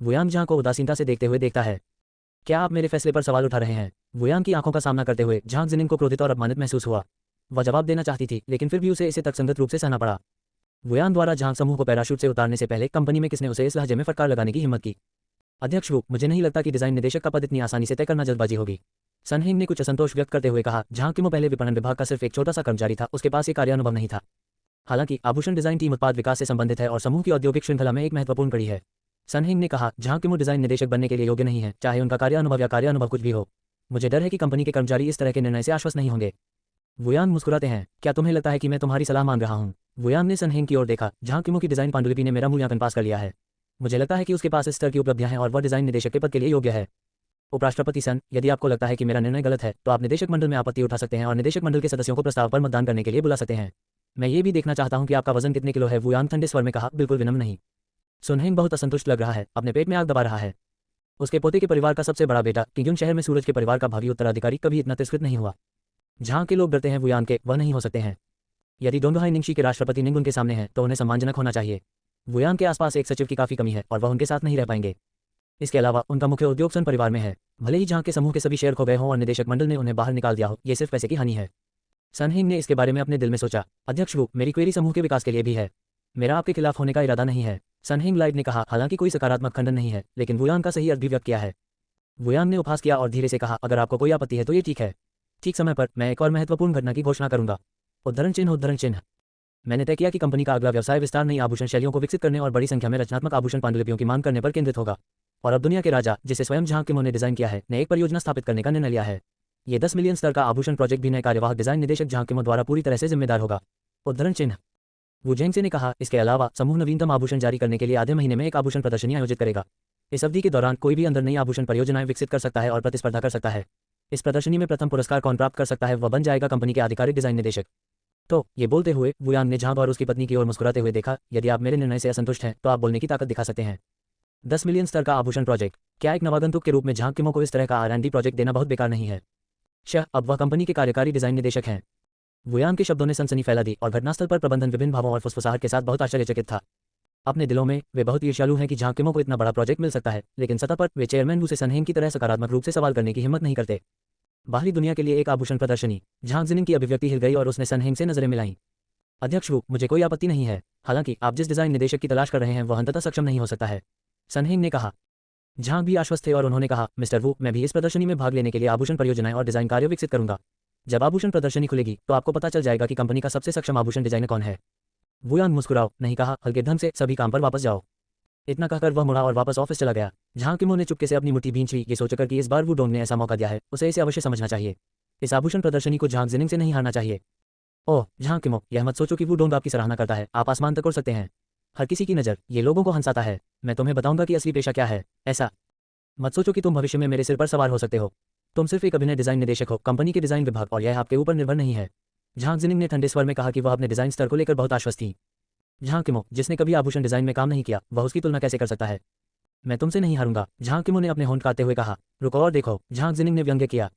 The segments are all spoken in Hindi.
वुयांग झांग को उदासीनता से देखते हुए देखता है। क्या आप मेरे फैसले पर सवाल उठा रहे हैं? वुयांग की आंखों का सामना करते हुए झांग जिनिंग को क्रोधित और अपमानित महसूस हुआ। वह जवाब देना चाहती थी, लेकिन फिर भी उसे इसे तर्कसंगत रूप से सहना पड़ा। वुयांग द्वारा झांग समूह को पैराशूट से उतारने से पहले कंपनी में किसने उसे इस लहजे में फटकार लगाने की हिम्मत की? अध्यक्ष वु, मुझे नहीं लगता कि डिजाइन निदेशक का पद इतनी आसानी से तय करना जल्दबाजी होगी। सन हेंग ने कुछ असंतोष व्यक्त करते हुए कहा। झांग किमो पहले विपणन विभाग का सिर्फ एक छोटा सा कर्मचारी था, उसके पास ये कार्यानुभव नहीं था। हालांकि आभूषण डिजाइन टीम उत्पाद विकास से संबंधित है और समूह की औद्योगिक श्रृंखला में एक महत्वपूर्ण कड़ी है। सन हेंग ने कहा। झांग किमो डिजाइन निदेशक बनने के लिए योग्य नहीं है, चाहे उनका कार्यानुभव या कार्यानुभव कुछ भी हो। मुझे डर है कि कंपनी के कर्मचारी इस तरह के निर्णय से आश्वस्त नहीं होंगे। वुयांग मुस्कुराते हैं। क्या तुम्हें लगता है कि मैं तुम्हारी सलाह मान रहा हूँ? वुयांग ने सन हेंग की ओर देखा। झांग किमो की डिजाइन पांडुलिपि ने मेरा मूल्यांकन पास कर लिया है। मुझे लगता है कि उसके पास इस स्तर की उपलब्धियां हैं और वह डिजाइन निदेशक के पद के लिए योग्य है। उपराष्ट्रपति सन, यदि आपको लगता है कि मेरा निर्णय गलत है तो आप निदेशक मंडल में आपत्ति उठा सकते हैं और निदेशक मंडल के सदस्यों को प्रस्ताव पर मतदान करने के लिए बुला सकते हैं। मैं ये भी देखना चाहता हूं कि आपका वजन कितने किलो है। वुयांग ठंडे स्वर में कहा। बिल्कुल विनम्र नहीं। सुन हेंग बहुत असंतुष्ट लग रहा है, अपने पेट में आग दबा रहा है। उसके पोते के परिवार का सबसे बड़ा बेटा किंग्युन शहर में सूरज के परिवार का भावी उत्तराधिकारी कभी इतना तिरस्कृत नहीं हुआ। झांग के लोग डरते हैं वुयांग के, वह नहीं हो सकते हैं। यदि डोंगहाई निंगशी के राष्ट्रपति निंग उनके सामने हैं तो उन्हें सम्मानजनक होना चाहिए। वुयांग के आसपास एक सचिव की काफी कमी है और वह उनके साथ नहीं रह पाएंगे। इसके अलावा उनका मुख्य उद्योग सन परिवार में है। भले ही झांग के समूह के सभी शेयर खो गए हों और निदेशक मंडल ने उन्हें बाहर निकाल दिया हो, ये सिर्फ पैसे की हानि है। सन हेंग ने इसके बारे में अपने दिल में सोचा। अध्यक्ष वु, मेरी क्वेरी समूह के विकास के लिए भी है। मेरा आपके खिलाफ होने का इरादा नहीं है, सन हेंग लाइट ने कहा। हालांकि कोई सकारात्मक खंडन नहीं है, लेकिन वुयांग का सही अर्थ भी व्यक्त किया है। वुयांग ने उपहास किया और धीरे से कहा। अगर आपको कोई आपत्ति है तो ये ठीक है। ठीक समय पर मैं एक और महत्वपूर्ण घटना की घोषणा करूंगा। उद्धरण चिन्ह। मैंने तय किया कि कंपनी का अगला व्यवसाय विस्तार नई आभूषण शैलियों को विकसित करने और बड़ी संख्या में रचनात्मक आभूषण पांडुलिपियों की मांग करने पर केंद्रित होगा। और अब दुनिया के राजा, जिसे स्वयं झांग किमो ने डिजाइन किया है, ने एक परियोजना स्थापित करने का निर्णय लिया है। ये 10 मिलियन स्तर का आभूषण प्रोजेक्ट भी नए कार्यवाहक डिजाइन निदेशक झांग किमो द्वारा पूरी तरह से जिम्मेदार होगा। उद्धरण चिन्ह। वु झेंगसे ने कहा। इसके अलावा समूह नवीनतम आभूषण जारी करने के लिए आधे महीने में एक आभूषण प्रदर्शनी आयोजित करेगा। इस अवधि के दौरान कोई भी अंदर नई आभूषण परियोजनाएं विकसित कर सकता है और प्रतिस्पर्धा कर सकता है। इस प्रदर्शनी में प्रथम पुरस्कार कौन प्राप्त कर सकता है, वह बन जाएगा कंपनी के आधिकारिक डिजाइन निदेशक। तो ये बोलते हुए वुयांग ने झांग और उसकी पत्नी की ओर मुस्कुराते हुए देखा। यदि आप मेरे निर्णय से असंतुष्ट हैं तो आप बोलने की ताकत दिखा सकते हैं। 10 मिलियन स्तर का आभूषण प्रोजेक्ट। क्या एक नवागंतुक के रूप में झांग किमो को इस तरह का R&D प्रोजेक्ट देना बहुत बेकार नहीं है? अब वह कंपनी के कार्यकारी डिजाइन निदेशक हैं। वुयांग के शब्दों ने सनसनी फैला दी और घटनास्थल पर प्रबंधन विभिन्न भावों और फुसफुसाहट के साथ बहुत आश्चर्यचकित था। अपने दिलों में वे बहुत ईर्ष्यालु हैं कि झांग किमो को इतना बड़ा प्रोजेक्ट मिल सकता है, लेकिन सतह पर वे चेयरमैन वू से सन हेंग की तरह सकारात्मक रूप से सवाल करने की हिम्मत नहीं करते। बाहरी दुनिया के लिए एक आभूषण प्रदर्शनी। झांग जिनिंग की अभिव्यक्ति हिल गई और उसने सन हेंग से नजरें मिलाईं। अध्यक्ष वू, मुझे कोई आपत्ति नहीं है। हालांकि आप जिस डिजाइन निदेशक की तलाश कर रहे हैं वह अंततः सक्षम नहीं हो सकता है, सन हेंग ने कहा। झांग भी आश्वस्त थे और उन्होंने कहा। मिस्टर वू, मैं भी इस प्रदर्शनी में भाग लेने के लिए आभूषण परियोजनाएं और डिजाइन कार्य विकसित करूंगा। जब आभूषण प्रदर्शनी खुलेगी तो आपको पता चल जाएगा कि कंपनी का सबसे सक्षम आभूषण डिजाइनर कौन है। वुयांग मुस्कुराओ नहीं कहा। हल्के ढंग से सभी काम पर वापस जाओ। इतना कहकर वह मुड़ा और वापस ऑफिस चला गया। झांग किमो ने चुपके से अपनी मुट्ठी भींच ली, ये सोचकर कि इस बार वू डोंग ने ऐसा मौका दिया है, उसे इसे अवश्य समझना चाहिए। इस आभूषण प्रदर्शनी को झांग जिनिंग से नहीं हारना चाहिए। ओह झांग किमो, यह मत सोचो कि वू डोंग आपकी सराहना करता है, आप आसमान तक उड़ सकते हैं। हर किसी की नज़र ये लोगों को हंसाता है। मैं तुम्हें बताऊंगा कि असली पेशा क्या है। ऐसा मत सोचो कि तुम भविष्य में मेरे सिर पर सवार हो सकते हो। तुम सिर्फ एक अभिनय डिजाइन निदेशक हो, कंपनी के डिजाइन विभाग, और यह आपके ऊपर निर्भर नहीं है। झांग जिनिंग ने ठंडे स्वर में कहा कि वह अपने डिजाइन स्तर को लेकर बहुत आश्वस्त थी। झांग किमो, जिसने कभी आभूषण डिजाइन में काम नहीं किया, वह उसकी तुलना कैसे कर सकता है? मैं तुमसे नहीं हारूंगा, झांग किमो ने अपने होंठ काटते हुए कहा। रुको और देखो, झांग जिनिंग ने व्यंग्य किया।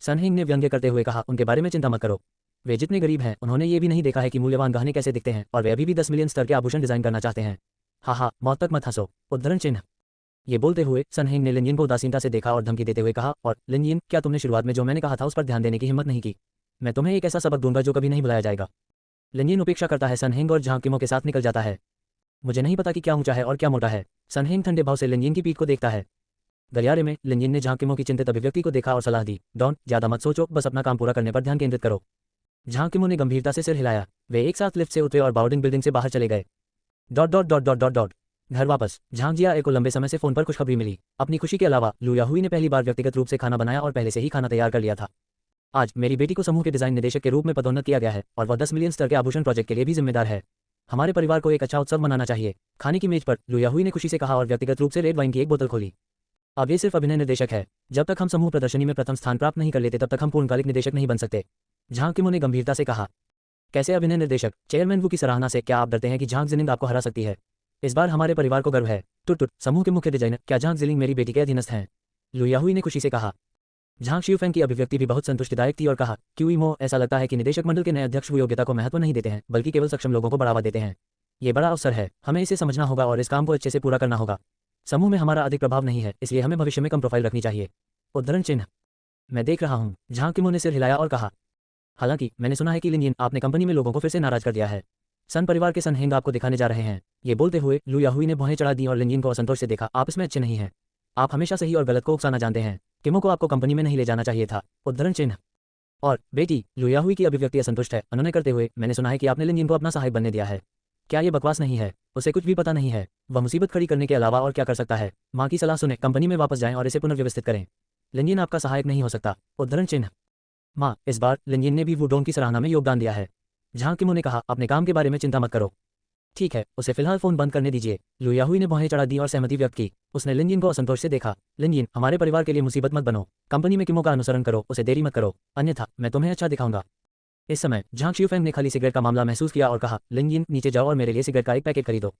सन हेंग ने व्यंग्य करते हुए कहा। उनके बारे में चिंता मत करो। वे जितने गरीब हैं उन्होंने ये भी नहीं देखा है कि मूल्यवान गहने कैसे दिखते हैं, और वे अभी भी 10 मिलियन स्तर के आभूषण डिजाइन करना चाहते हैं। हाँ, मौत तक मत हंसो। उद्धरण चिन्ह। ये बोलते हुए सन हेंग ने लिनयिन को उदासीनता से देखा और धमकी देते हुए कहा। और लिनयिन, क्या तुमने शुरुआत में जो मैंने कहा था उस पर ध्यान देने की हिम्मत नहीं की? मैं तुम्हें एक ऐसा सबक दूंगा जो कभी नहीं भुलाया जाएगा। लिनयिन उपेक्षा करता है सन हेंग और झांग किमो के साथ निकल जाता है। मुझे नहीं पता कि क्या ऊंचा है और क्या मोटा है। सन हेंग ठंडे भाव से लिनयिन की पीठ को देखता है। गलियारे में लिनयिन ने झांग किमो की चिंतित अभिव्यक्ति को देखा और सलाह दी। डॉन, ज्यादा मत सोचो, बस अपना काम पूरा करने पर ध्यान केंद्रित करो। झांग किमो ने गंभीरता से सिर हिलाया। वे एक साथ लिफ्ट से उतरे और बाउडिंग बिल्डिंग से बाहर चले गए। घर वापस झांग जिया को लंबे समय से फोन पर खुशखबरी मिली। अपनी खुशी के अलावा लू याहुई ने पहली बार व्यक्तिगत रूप से खाना बनाया और पहले से ही खाना तैयार कर लिया था। आज मेरी बेटी को समूह के डिजाइन निदेशक के रूप में पदोन्नत किया गया है और वह 10 मिलियन स्तर के आभूषण प्रोजेक्ट के लिए भी जिम्मेदार है। हमारे परिवार को एक अच्छा उत्सव मनाना चाहिए। खाने की मेज पर लू याहुई ने खुशी से कहा और व्यक्तिगत रूप से रेड वाइन की एक बोतल खोली। अब ये सिर्फ अभिनय निर्देशक है। जब तक हम समूह प्रदर्शनी में प्रथम स्थान प्राप्त नहीं कर लेते तब तक हम पूर्णकालिक निदेशक नहीं बन सकते, झांग किमो ने गंभीरता से कहा। कैसे अभिनय निर्देशक? चेयरमैन वू की सराहना से? क्या आप डरते हैं कि झांग जिनिंग आपको हरा सकती है? इस बार हमारे परिवार को गर्व है। टुट समूह के मुख्य डिजाइनर, क्या झांग जिनिंग मेरी बेटी के अधीनस्थ हैं? लू याहुई ने खुशी से कहा। झांग शिवफेंग की अभिव्यक्ति भी बहुत संतुष्टिदायक थी और कहा। क्यूईमो, ऐसा लगता है कि निदेशक मंडल के नए अध्यक्ष योग्यता को महत्व नहीं देते हैं, बल्कि केवल सक्षम लोगों को बढ़ावा देते हैं। ये बड़ा अवसर है, हमें इसे समझना होगा और इस काम को अच्छे से पूरा करना होगा। समूह में हमारा अधिक प्रभाव नहीं है, इसलिए हमें भविष्य में कम प्रोफाइल रखनी चाहिए। उद्धरण चिन्ह। मैं देख रहा हूँ। झांग किमो ने सिर हिलाया और कहा, हालांकि मैंने सुना है कि लिन यिन आपने कंपनी में लोगों को फिर से नाराज कर दिया है। सन परिवार के सन हेंग आपको दिखाने जा रहे हैं। ये बोलते हुए लू याहुई ने भौहें चढ़ा दी और लिन यिन को असंतोष से देखा। आप इसमें अच्छे नहीं हैं। आप हमेशा सही और गलत को उकसाना जानते हैं। किमो को आपको कंपनी में नहीं ले जाना चाहिए था। उद्धरण चिन्ह। और बेटी, लू याहुई की अभिव्यक्ति असंतुष्ट है। उन्होंने करते हुए, मैंने सुना है कि आपने लिन यिन को अपना सहायक बनने दिया है। क्या ये बकवास नहीं है? उसे कुछ भी पता नहीं है। वह मुसीबत खड़ी करने के अलावा और क्या कर सकता है? माँ की सलाह सुने, कंपनी में वापस जाएं और इसे पुनर्व्यवस्थित करें। लिन यिन आपका सहायक नहीं हो सकता। उद्धरण चिन्ह। माँ, इस बार लिन यिन ने भी वुडोंग की सराहना में योगदान दिया है। झांग किमो ने कहा, अपने काम के बारे में चिंता मत करो। ठीक है, उसे फिलहाल फोन बंद करने दीजिए। लू याहुई ने भौहें चढ़ा दी और सहमति व्यक्त की। उसने लिन यिन को असंतोष से देखा। लिन यिन, हमारे परिवार के लिए मुसीबत मत बनो। कंपनी में किमो का अनुसरण करो, उसे देरी मत करो, अन्यथा मैं तुम्हें अच्छा दिखाऊंगा। इस समय झांग शियुफेंग ने खाली सिगरेट का मामला महसूस किया और कहा, लिन यिन, नीचे जाओ और मेरे लिए सिगरेट का एक पैकेट खरीदो।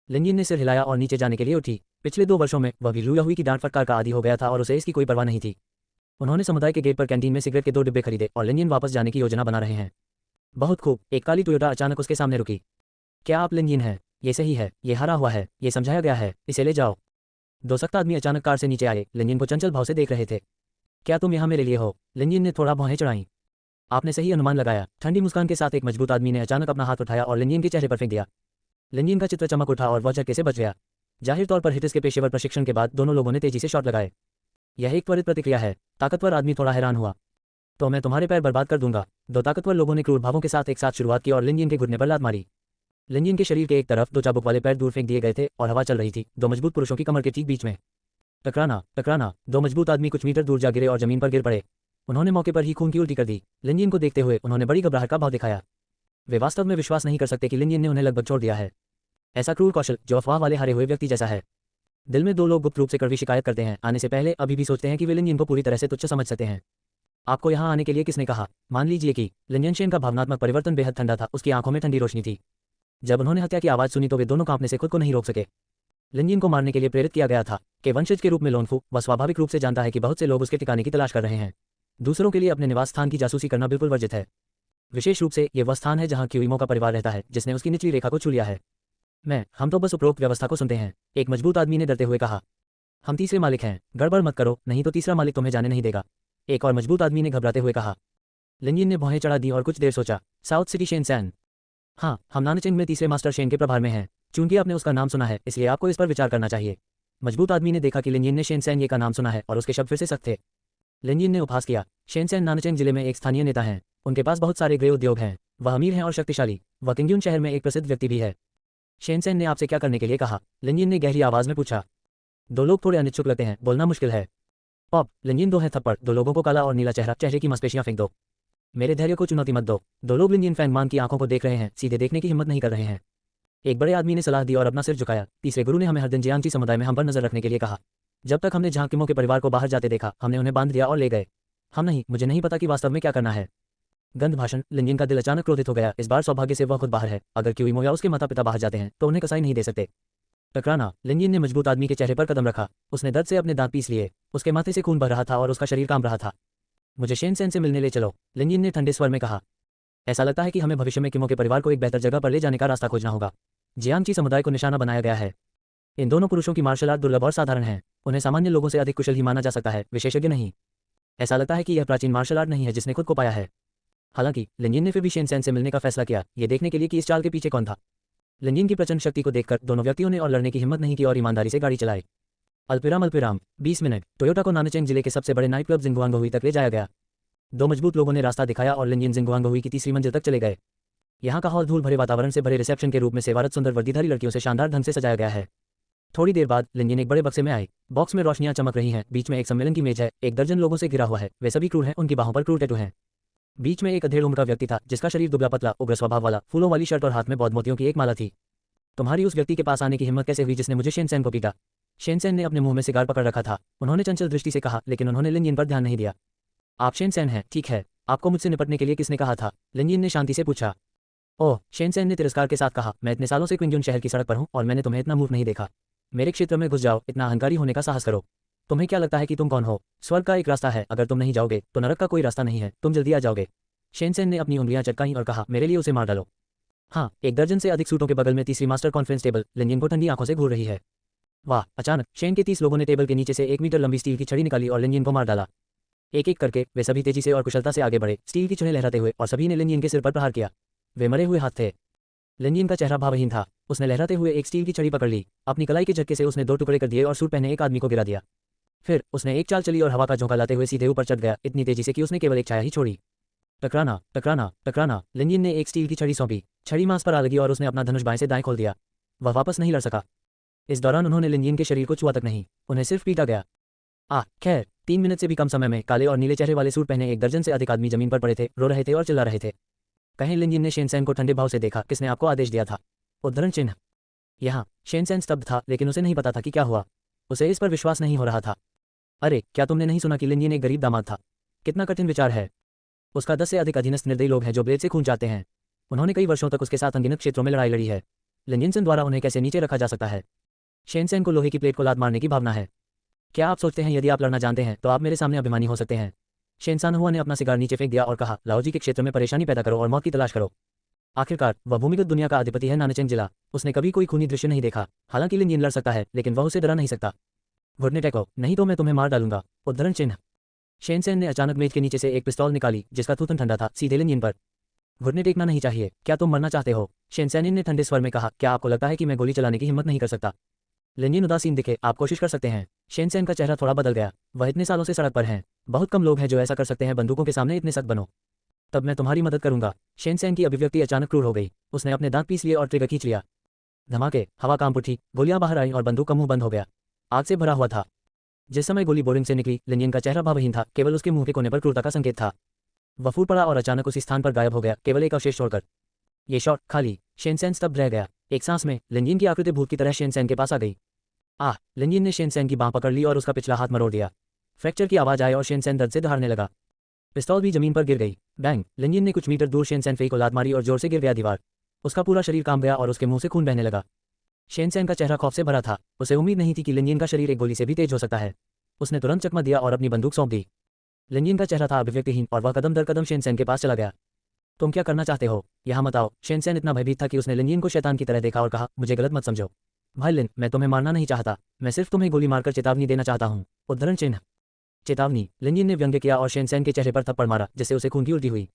लिन यिन ने सिर हिलाया और नीचे जाने के लिए उठी। पिछले 2 वर्षों में वह भी लू याहुई की डांट फटकार का आदी हो गया था और उसे इसकी कोई परवाह नहीं थी। उन्होंने समुदाय के गेट पर कैंटीन में सिगरेट के 2 डिब्बे खरीदे और लिन यिन वापस जाने की योजना बना रहे हैं। बहुत खूब। एक काली टोयोटा अचानक उसके सामने रुकी। क्या आप लिन यिन हैं? ये सही है, ये हारा हुआ है, ये समझाया गया है, इसे ले जाओ। 2 सख्त आदमी अचानक कार से नीचे आए। लिन यिन को चंचल भाव से देख रहे थे। क्या तुम यहाँ मेरे लिए हो? लिन यिन ने थोड़ा भौहें चढ़ाई। आपने सही अनुमान लगाया। ठंडी मुस्कान के साथ एक मजबूत आदमी ने अचानक अपना हाथ उठाया और लिन यिन के चेहरे पर फेंक दिया। लिन यिन का चित्र चमक उठा और वह झटके से बच गया। जाहिर तौर पर हिटिस के पेशेवर प्रशिक्षण के बाद दोनों लोगों ने तेजी से शॉट लगाए। यह एक त्वरित प्रतिक्रिया है। ताकतवर आदमी थोड़ा हैरान हुआ। तो मैं तुम्हारे पैर बर्बाद कर दूंगा। 2 ताकतवर लोगों ने क्रूर भावों के साथ एक साथ शुरुआत की और लिन यिन के घुटने पर लात मारी। लिन यिन के शरीर के एक तरफ 2 चाबुक वाले पैर दूर फेंक दिए गए थे और हवा चल रही थी। 2 मजबूत पुरुषों की कमर के ठीक बीच में। टकराना, टकराना। 2 मजबूत आदमी कुछ मीटर दूर जा गिरे और जमीन पर गिर पड़े। उन्होंने मौके पर ही खून की उल्टी कर दी। लिन यिन को देखते हुए उन्होंने बड़ी घबराहट का भाव दिखाया। वे वास्तव में विश्वास नहीं कर सकते कि लिन यिन ने उन्हें लगभग छोड़ दिया है। ऐसा क्रूर कौशल जो अफवाह वाले हारे हुए व्यक्ति जैसा है। दिल में 2 लोग गुप्त रूप से कड़वी शिकायत करते हैं। आने से पहले अभी भी सोचते हैं कि वे लिन यिन को पूरी तरह से तुच्छ समझ सकते हैं। आपको यहाँ आने के लिए किसने कहा? मान लीजिए कि लिन यिनशेन का भावनात्मक परिवर्तन बेहद ठंडा था। उसकी आंखों में ठंडी रोशनी थी। जब उन्होंने हत्या की आवाज़ सुनी तो वे दोनों कांपने से खुद को नहीं रोक सके। लिन यिन को मारने के लिए प्रेरित किया गया था कि वंशज के रूप में लोनफू वह स्वाभाविक रूप से जानता है कि बहुत से लोग उसके ठिकाने की तलाश कर रहे हैं। दूसरों के लिए अपने निवास स्थान की जासूसी करना बिल्कुल वर्जित है। विशेष रूप से ये वह स्थान है जहाँ क्यूइमो का परिवार रहता है, जिसने उसकी निचली रेखा को छू लिया है। हम तो बस उपरोक्त व्यवस्था को सुनते हैं। एक मजबूत आदमी ने डरते हुए कहा। हम तीसरे मालिक हैं, गड़बड़ मत करो, नहीं तो तीसरा मालिक तुम्हें जाने नहीं देगा। एक और मजबूत आदमी ने घबराते हुए कहा। लिन यिन ने भौहें चढ़ा दी और कुछ देर सोचा। South city Shenzhen. हाँ, हम नानचेंग में तीसरे मास्टर शेन के प्रभार में हैं। चूंकि आपने उसका नाम सुना है, इसलिए आपको इस पर विचार करना चाहिए। मजबूत आदमी ने देखा कि लिन यिन ने शेनसैन ये का नाम सुना है और उसके शब्द फिर से सख्त थे। लिन यिन ने उपहास किया। शेनसैन नानचेंग जिले में एक स्थानीय नेता हैं। उनके पास बहुत सारे गृह उद्योग हैं। वह अमीर हैं और शक्तिशाली। वह किंग्यून शहर में एक प्रसिद्ध व्यक्ति भी है। शेनसैन ने आपसे क्या करने के लिए कहा? लिन यिन ने गहरी आवाज में पूछा। 2 लोग थोड़े अनिच्छुक लगते हैं, बोलना मुश्किल है। पॉप, लिन यिन 2 है थप्पड़। 2 लोगों को काला और नीला चेहरा, चेहरे की मांसपेशियां फेंक दो। मेरे धैर्य को चुनौती मत दो। 2 लोग लिन यिन फैंगमान की आंखों को देख रहे हैं, सीधे देखने की हिम्मत नहीं कर रहे हैं। एक बड़े आदमी ने सलाह दी और अपना सिर झुकाया। तीसरे गुरु ने हमें हर दिन जियांगजी समुदाय में हम पर नजर रखने के लिए कहा। जब तक हमने झांग किमो के परिवार को बाहर जाते देखा, हमने उन्हें बांध दिया और ले गए। हम नहीं, मुझे नहीं पता कि वास्तव में क्या करना है। गंध भाषण। लिन यिन का दिल अचानक क्रोधित हो गया। इस बार सौभाग्य से वह खुद बाहर है। अगर क्यूइमो या उसके माता पिता बाहर जाते हैं तो उन्हें कसाई नहीं दे सकते। टकराना। लिन यिन ने मजबूत आदमी के चेहरे पर कदम रखा। उसने दर्द से अपने दांत पीस लिए। उसके माथे से खून बह रहा था और उसका शरीर कांप रहा था। मुझे शेनसैन से मिलने ले चलो, लिन यिन ने ठंडे स्वर में कहा। ऐसा लगता है कि हमें भविष्य में किमो के परिवार को एक बेहतर जगह पर ले जाने का रास्ता खोजना होगा। जियांगजी समुदाय को निशाना बनाया गया है। इन दोनों पुरुषों की मार्शल आर्ट दुर्लभ और साधारण है। उन्हें सामान्य लोगों से अधिक कुशल ही माना जा सकता है, विशेषज्ञ नहीं। ऐसा लगता है कि यह प्राचीन मार्शल आर्ट नहीं है जिसने खुद को पाया है। हालांकि लिन यिन ने फिर भी शेनसैन से मिलने का फैसला किया, ये देखने के लिए कि इस चाल के पीछे कौन था। लिन यिन की प्रचंड शक्ति को देखकर दोनों व्यक्तियों ने और लड़ने की हिम्मत नहीं की और ईमानदारी से गाड़ी चलाई। अल्पिराम 20 मिनट। टोयोटा को नानचेंग जिले के सबसे बड़े नाइट क्लब जिंगुआंगहुई तक ले जाया गया। 2 मजबूत लोगों ने रास्ता दिखाया और लिन यिन जिंगुआंगहुई की तीसरी मंजिल तक चले गए। यहाँ का हॉल धूल भरे वातावरण से भरे रिसेप्शन के रूप में सेवारत सुंदर वर्दीधारी लड़कियों से शानदार ढंग से सजाया गया है। थोड़ी देर बाद लिन यिन एक बड़े बक्से में आए। बॉक्स में रोशनियां चमक रही हैं। बीच में एक सम्मेलन की मेज है। 1 दर्जन लोगों से घिरा हुआ है। वे सभी क्रूर हैं। उनकी बाहों पर क्रूर टैटू हैं। बीच में एक अधेड़ उम्र का व्यक्ति था जिसका शरीर दुबला पतला, उग्र स्वभाव वाला, फूलों वाली शर्ट और हाथ में बौद्ध मोतियों की एक माला थी। तुम्हारी उस व्यक्ति के पास आने की हिम्मत कैसे हुई जिसने मुझे शेनसैन को पीटा? शेनसैन ने अपने मुंह में सिगार पकड़ रखा था। उन्होंने चंचल दृष्टि से कहा, लेकिन उन्होंने लिन यिन पर ध्यान नहीं दिया। आप शेनसैन हैं, ठीक है। आपको मुझसे निपटने के लिए किसने कहा था? लिन यिन ने शांति से पूछा। ओह, शेनसैन ने तिरस्कार के साथ कहा, मैं इतने सालों से क्विंग्यून शहर की सड़क पर हूं और मैंने तुम्हें इतना मूर्ख नहीं देखा। मेरे क्षेत्र में घुस जाओ, इतना अहंकारी होने का साहस करो। तुम्हें क्या लगता है कि तुम कौन हो? स्वर्ग का एक रास्ता है, अगर तुम नहीं जाओगे तो नरक का कोई रास्ता नहीं है, तुम जल्दी आ जाओगे। शेनसैन ने अपनी उंगलियां चटकाईं और कहा, मेरे लिए उसे मार डालो। हाँ, 1 दर्जन से अधिक सूटों के बगल में तीसरी मास्टर कॉन्फ्रेंस टेबल लिन यिन को ठंडी आंखों से घूर रही है। वाह! अचानक शेन के 30 लोगों ने टेबल के नीचे से 1 मीटर लंबी स्टील की छड़ी निकाली और लिनयिन को मार डाला। एक एक करके वे सभी तेजी से और कुशलता से आगे बढ़े, स्टील की छड़ें लहराते हुए, और सभी ने लिनयिन के सिर पर प्रहार किया। वे मरे हुए हाथ थे। लिनयिन का चेहरा भावहीन था। उसने लहराते हुए एक स्टील की छड़ी पकड़ ली। अपनी कलाई के झटके से उसने 2 टुकड़े कर दिए और सूट पहने एक आदमी को गिरा दिया। फिर उसने एक चाल चली और हवा का झोंका लाते हुए सीधे ऊपर चढ़ गया, इतनी तेजी से कि उसने केवल एक छाया ही छोड़ी। टकराना, टकराना, टकराना। लिनयिन ने एक स्टील की छड़ी सौंपी। छड़ी मांस पर आ लगी और उसने अपना धनुष बाएं से दाएं खोल दिया। वह वापस नहीं लड़ सका। इस दौरान उन्होंने लिनयिन के शरीर को छुआ तक नहीं, उन्हें सिर्फ पीटा गया। खैर 3 मिनट से भी कम समय में काले और नीले चेहरे वाले सूट पहने 1 दर्जन से अधिक आदमी जमीन पर पड़े थे, रो रहे थे और चिल्ला रहे थे। कहीं लिनयिन ने शेनसेन को ठंडे भाव से देखा। किसने आपको आदेश दिया था? उद्धरण चिन्ह। यहाँ शेनसेन स्तब्ध था, लेकिन उसे नहीं पता था कि क्या हुआ। उसे इस पर विश्वास नहीं हो रहा था। अरे क्या तुमने नहीं सुना कि लिनयिन एक गरीब दामाद था? कितना कठिन विचार है। उसका 10 से अधिक अधीनस्थ निर्दयी लोग हैं जो ब्लेड से खून चाहते हैं। उन्होंने कई वर्षों तक उसके साथ अनगिनत क्षेत्रों में लड़ाई लड़ी है। लिनयिन द्वारा उन्हें कैसे नीचे रखा जा सकता है? शेनसेन को लोहे की प्लेट को लात मारने की भावना है। क्या आप सोचते हैं यदि आप लड़ना जानते हैं तो आप मेरे सामने अभिमानी हो सकते हैं? शेनसान हुआ ने अपना सिगार नीचे फेंक दिया और कहा, लाओजी के क्षेत्र में परेशानी पैदा करो और मौत की तलाश करो। आखिरकार वह भूमिगत दुनिया का अधिपति है। नानचेंग जिला। उसने कभी कोई खूनी दृश्य नहीं देखा। हालांकि लिनयिन लड़ सकता है, लेकिन वह उसे डरा नहीं सकता। घुटने टेको, नहीं तो मैं तुम्हें मार डालूंगा। उद्धरण चिन्ह। शेनसेन ने अचानक मेज के नीचे से एक पिस्तौल निकाली जिसका थूथन ठंडा था, सीधे लिनयिन पर। घुटने टेकना नहीं चाहिए। क्या तुम मरना चाहते हो? शेनसेन ने ठंडे स्वर में कहा, क्या आपको लगता है कि मैं गोली चलाने की हिम्मत नहीं कर सकता? लिनयिन उदासीन दिखे, आप कोशिश कर सकते हैं। शेनसेन का चेहरा थोड़ा बदल गया। वह इतने सालों से सड़क पर हैं। बहुत कम लोग हैं जो ऐसा कर सकते हैं। बंदूकों के सामने इतने सख्त बनो। तब मैं तुम्हारी मदद करूंगा। शेनसेन की अभिव्यक्ति अचानक क्रूर हो गई। उसने अपने दांत पीस लिए और ट्रिगर खींच लिया। धमाके, हवा कांप उठी, गोलियां बाहर आईं और बंदूक का मुंह बंद हो गया। आग से भरा हुआ था। जिस समय गोली बोरिंग से निकली, लिनयिन का चेहरा भावहीन था, केवल उसके मुंह के कोने पर क्रूरता का संकेत था। वह फूट पड़ा और अचानक उसी स्थान पर गायब हो गया, केवल एक अवशेष छोड़कर। ये शॉट खाली। शेनसेन स्तब्ध रह गया। एक सांस में लिनयिन की आकृति भूत की तरह शेनसेन के पास आ गई। लिनयिन ने शेनसेन की बांह पकड़ ली और उसका पिछला हाथ मरोड़ दिया। फ्रैक्चर की आवाज आई और शेनसेन दर्द से दहाड़ने लगा। पिस्तौल भी जमीन पर गिर गई। बैंग। लिनयिन ने कुछ मीटर दूर शेनसेन फेई को लात मारी और जोर से गिर गया दीवार। उसका पूरा शरीर कांप गया और उसके मुंह से खून बहने लगा। शेनसेन का चेहरा खौफ से भरा था। उसे उम्मीद नहीं थी कि लिनयिन का शरीर एक गोली से भी तेज हो सकता है। उसने तुरंत चकमा दिया और अपनी बंदूक सौंप दी। लिनयिन का चेहरा था अभिव्यक्तिहीन और वह कदम दर कदम शेनसेन के पास चला गया। तुम क्या करना चाहते हो? यहाँ मत आओ। शेनसेन इतना भयभीत था कि उसने लिनयिन को शैतान की तरह देखा और कहा, मुझे गलत मत समझो। भाई लिन, मैं तुम्हें मारना नहीं चाहता। मैं सिर्फ तुम्हें गोली मारकर चेतावनी देना चाहता हूँ। उद्धरण चिन्ह। चेतावनी। लिनयिन ने व्यंग्य किया और शेनसेन के चेहरे पर थप्पड़ मारा, जिससे उसे खून की उल्टी हुई।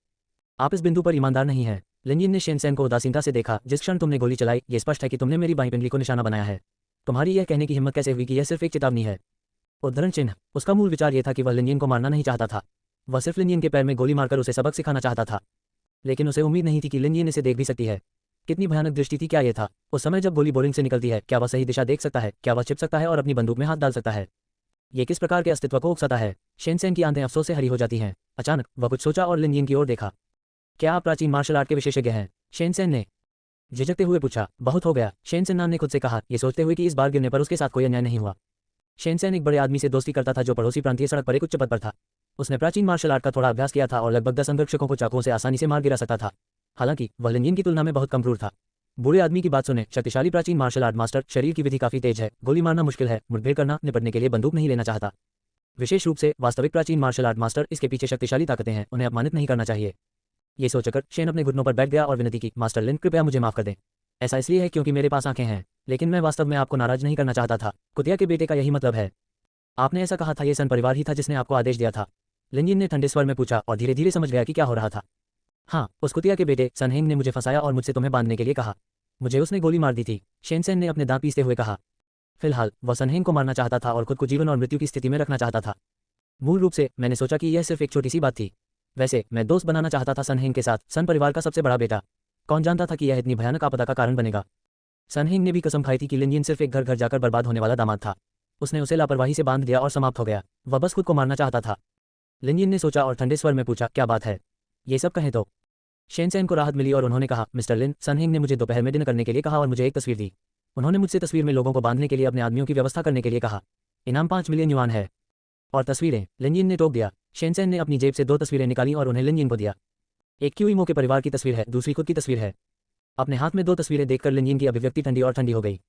आप इस बिंदु पर ईमानदार नहीं हैं। लिनयिन ने शेनसेन को उदासीनता से देखा। जिस क्षण तुमने गोली चलाई, ये स्पष्ट है कि तुमने मेरी बाईं पिंडली को निशाना बनाया है। तुम्हारी यह कहने की हिम्मत कैसे हुई कि यह सिर्फ एक चेतावनी है? उद्धरण चिन्ह। उसका मूल विचार यह था कि वह लिनयिन को मारना नहीं चाहता था। वह सिर्फ लिनयिन के पैर में गोली मारकर उसे सबक सिखाना चाहता था। लेकिन उसे उम्मीद नहीं थी कि लिनयिन इसे देख भी सकती है। कितनी भयानक दृष्टि थी क्या यह था? उस समय जब गोली बोरिंग से निकलती है, क्या वह सही दिशा देख सकता है? क्या वह छिप सकता है और अपनी बंदूक में हाथ डाल सकता है? ये किस प्रकार के अस्तित्व को उकसाता है? शेनसेन की आंखें अफसोस से हरी हो जाती हैं। अचानक वह कुछ सोचा और लिनयिन की ओर देखा। क्या आप प्राचीन मार्शल आर्ट के विशेषज्ञ हैं? शेनसेन ने झिझकते हुए पूछा। बहुत हो गया, शेनसेन ने खुद से कहा, ये सोचते हुए कि इस बार गिरने पर उसके साथ कोई अन्याय नहीं हुआ। शेनसेन एक बड़े आदमी से दोस्ती करता था जो पड़ोसी प्रांतीय सड़क पर एक उच्च पद पर था। उसने प्राचीन मार्शल आर्ट का थोड़ा अभ्यास किया था और लगभग 10 अंगरक्षकों को चाकुओं से आसानी से मार गिरा सकता था। हालांकि वह लिनयिन की तुलना में बहुत कम क्रूर था। बूढ़े आदमी की बात सुने, शक्तिशाली प्राचीन मार्शल आर्ट मास्टर, शरीर की विधि काफी तेज है, गोली मारना मुश्किल है, मुठभेड़ करना, निपटने के लिए बंदूक नहीं लेना चाहता। विशेष रूप से वास्तविक प्राचीन मार्शल आर्ट मास्टर, इसके पीछे शक्तिशाली ताकतें हैं, उन्हें अपमानित नहीं करना चाहिए। ये सोचकर शेन अपने घुटनों पर बैठ गया और विनती की, मास्टर लिन, कृपया मुझे माफ कर दें। ऐसा इसलिए है क्योंकि मेरे पास आंखें हैं, लेकिन मैं वास्तव में आपको नाराज नहीं करना चाहता था। कुतिया के बेटे का यही मतलब है। आपने ऐसा कहा था, ये सन परिवार ही था जिसने आपको आदेश दिया था। लिनयिन ने ठंडे स्वर में पूछा और धीरे धीरे समझ गया कि क्या हो रहा था। हाँ, उस कुतिया के बेटे सन हेंग ने मुझे फंसाया और मुझसे तुम्हें बांधने के लिए कहा। मुझे उसने गोली मार दी थी। शेनसेन ने अपने दांत पीसते हुए कहा। फिलहाल वह सन हेंग को मारना चाहता था और खुद को जीवन और मृत्यु की स्थिति में रखना चाहता था। मूल रूप से मैंने सोचा कि यह सिर्फ एक छोटी सी बात थी। वैसे मैं दोस्त बनाना चाहता था सन हेंग के साथ, सन परिवार का सबसे बड़ा बेटा। कौन जानता था कि यह इतनी भयानक आपदा का कारण बनेगा। सन हेंग ने भी कसम खाई थी कि लिनयिन सिर्फ एक घर घर जाकर बर्बाद होने वाला दामाद था। उसने उसे लापरवाही से बांध दिया और समाप्त हो गया। वह बस खुद को मारना चाहता था। लिनयिन ने सोचा और ठंडे स्वर में पूछा, क्या बात है? ये सब कहें तो। शेनसेन को राहत मिली और उन्होंने कहा, मिस्टर लिन, सन हेंग ने मुझे दोपहर में डिनर करने के लिए कहा और मुझे एक तस्वीर दी। उन्होंने मुझसे तस्वीर में लोगों को बांधने के लिए अपने आदमियों की व्यवस्था करने के लिए कहा। इनाम 5 मिलियन युआन है। और तस्वीरें? लिनयिन ने टोक दिया। शेनसेन ने अपनी जेब से 2 तस्वीरें निकाली और उन्हें लिनयिन को दिया। एक क्यूइमो के परिवार की तस्वीर है, दूसरी खुद की तस्वीर है। अपने हाथ में 2 तस्वीरें देखकर लिनयिन की अभिव्यक्ति ठंडी और ठंडी हो गई।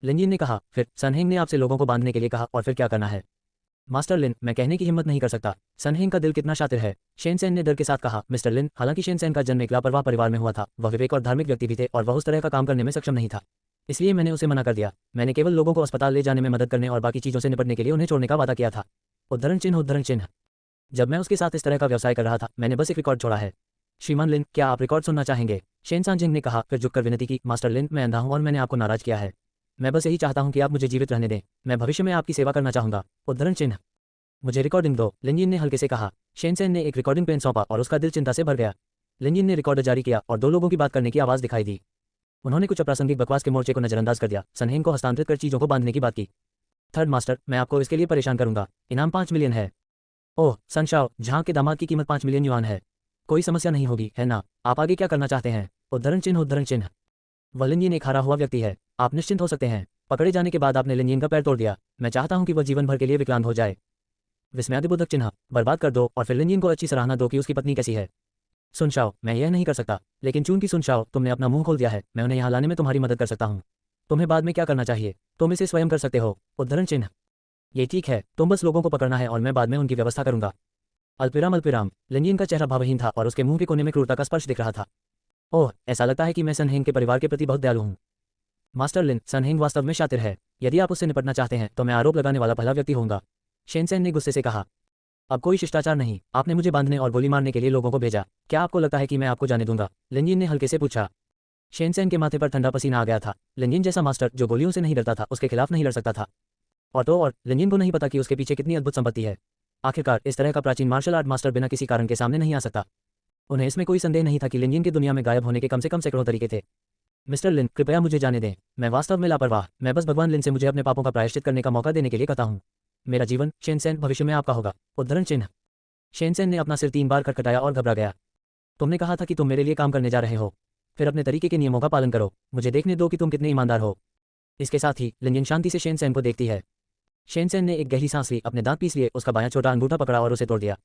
लिनयिन ने कहा, फिर सन हेंग ने आपसे लोगों को बांधने के लिए कहा, और फिर क्या करना है? मास्टर लिन, मैं कहने की हिम्मत नहीं कर सकता। सन हेंग का दिल कितना शातिर है। शेनसेन ने डर के साथ कहा। मिस्टर लिन, हालांकि शेनसेन का जन्म एक लापरवाह परिवार में हुआ था, वह विवेक और धार्मिक व्यक्ति भी थे और वह उस तरह का काम करने में सक्षम नहीं था। इसलिए मैंने उसे मना कर दिया। मैंने केवल लोगों को अस्पताल ले जाने में मदद करने और बाकी चीज़ों से निपटने के लिए उन्हें छोड़ने का वादा किया था। उद्धरण चिन्ह उद्धरण चिन्ह। जब मैं उसके साथ इस तरह का व्यवसाय कर रहा था, मैंने बस एक रिकॉर्ड छोड़ा है। श्रीमान लिन, क्या आप रिकॉर्ड सुनना चाहेंगे? शेन सांजिंग ने कहा, फिर झुककर विनती की, मास्टर लिन, मैं अंधा हूं और मैंने आपको नाराज किया है। मैं बस यही चाहता हूं कि आप मुझे जीवित रहने दें। मैं भविष्य में आपकी सेवा करना चाहूंगा। उद्धरण चिन्ह। मुझे रिकॉर्डिंग दो, लिनयिन ने हल्के से कहा। शेनसेन ने एक रिकॉर्डिंग पेन सौंपा और उसका दिल चिंता से भर गया। लिनयिन ने रिकॉर्डर जारी किया और 2 लोगों की बात करने की आवाज़ दिखाई दी। उन्होंने कुछ अप्रासंगिक बकवास के मोर्चे को नजरअंदाज कर दिया। सनहेंग को हस्तांतरित कर चीज़ों को बांधने की बात की। थर्ड मास्टर, मैं आपको इसके लिए परेशान करूंगा। इनाम 5 मिलियन है। ओह सनशाओ, जहां के दामाद की कीमत 5 मिलियन युआन है। कोई समस्या नहीं होगी, है ना? आप आगे क्या करना चाहते हैं? उद्धरण चिन्ह उद्धरण चिन्ह। वह लिनयिन एक हारा हुआ व्यक्ति है। आप निश्चिंत हो सकते हैं। पकड़े जाने के बाद आपने लिनयिन का पैर तोड़ दिया। मैं चाहता हूं कि वह जीवन भर के लिए विकलांग हो जाए। विस्मयादिबोधक चिन्ह। बर्बाद कर दो और फिर लिनयिन को अच्छी सराहना दो कि उसकी पत्नी कैसी है। सुनशाओ, मैं यह नहीं कर सकता, लेकिन चूंकि सुनशाओ तुमने अपना मुंह खोल दिया है, मैं उन्हें यहाँ लाने में तुम्हारी मदद कर सकता हूँ। तुम्हें बाद में क्या करना चाहिए, तुम इसे स्वयं कर सकते हो। उद्धरण चिन्ह। ये ठीक है, तुम बस लोगों को पकड़ना है और मैं बाद में उनकी व्यवस्था करूंगा। अल्पिराम अल्पिराम। लिनयिन का चेहरा भावहीन था और उसके मुंह के कोने में क्रूरता का स्पर्श दिख रहा था। ओह, ऐसा लगता है कि मैं सनहेंग के परिवार के प्रति बहुत दयालु हूँ। मास्टर लिन, सनहेंग वास्तव में शातिर है। यदि आप उससे निपटना चाहते हैं तो मैं आरोप लगाने वाला पहला व्यक्ति होऊंगा। शेनसेन ने गुस्से से कहा। अब कोई शिष्टाचार नहीं। आपने मुझे बांधने और गोली मारने के लिए लोगों को भेजा। क्या आपको लगता है कि मैं आपको जाने दूंगा? लिनयिन ने हल्के से पूछा। शेनसेन के माथे पर ठंडा पसीना आ गया था। लिनयिन जैसा मास्टर जो गोलियों से नहीं डरता था, उसके खिलाफ नहीं लड़ सकता था। और लिनयिन को नहीं पता कि उसके पीछे कितनी अद्भुत संपत्ति है। आखिरकार इस तरह का प्राचीन मार्शल आर्ट मास्टर बिना किसी कारण के सामने नहीं आ सकता। उन्हें इसमें कोई संदेह नहीं था कि लिनयिन की दुनिया में गायब होने के कम से कम सैकड़ों तरीके थे। मिस्टर लिन, कृपया मुझे जाने दें। मैं वास्तव में लापरवाह। मैं बस भगवान लिन से मुझे अपने पापों का प्रायश्चित करने का मौका देने के लिए कहता हूँ। मेरा जीवन, शेनसेन, भविष्य में आपका होगा। उद्धरण चिन्ह। शेनसेन ने अपना सिर 3 बार खटखटाया और घबरा गया। तुमने कहा था कि तुम मेरे लिए काम करने जा रहे हो। फिर अपने तरीके के नियमों का पालन करो। मुझे देखने दो कि तुम कितने ईमानदार हो। इसके साथ ही लिनयिन शांति से शेनसेन को देखती है। शेनसेन ने एक गहरी सांस ली, अपने दांत पीस लिए, उसका बायां छोटा अंगूठा पकड़ा और उसे तोड़ दिया।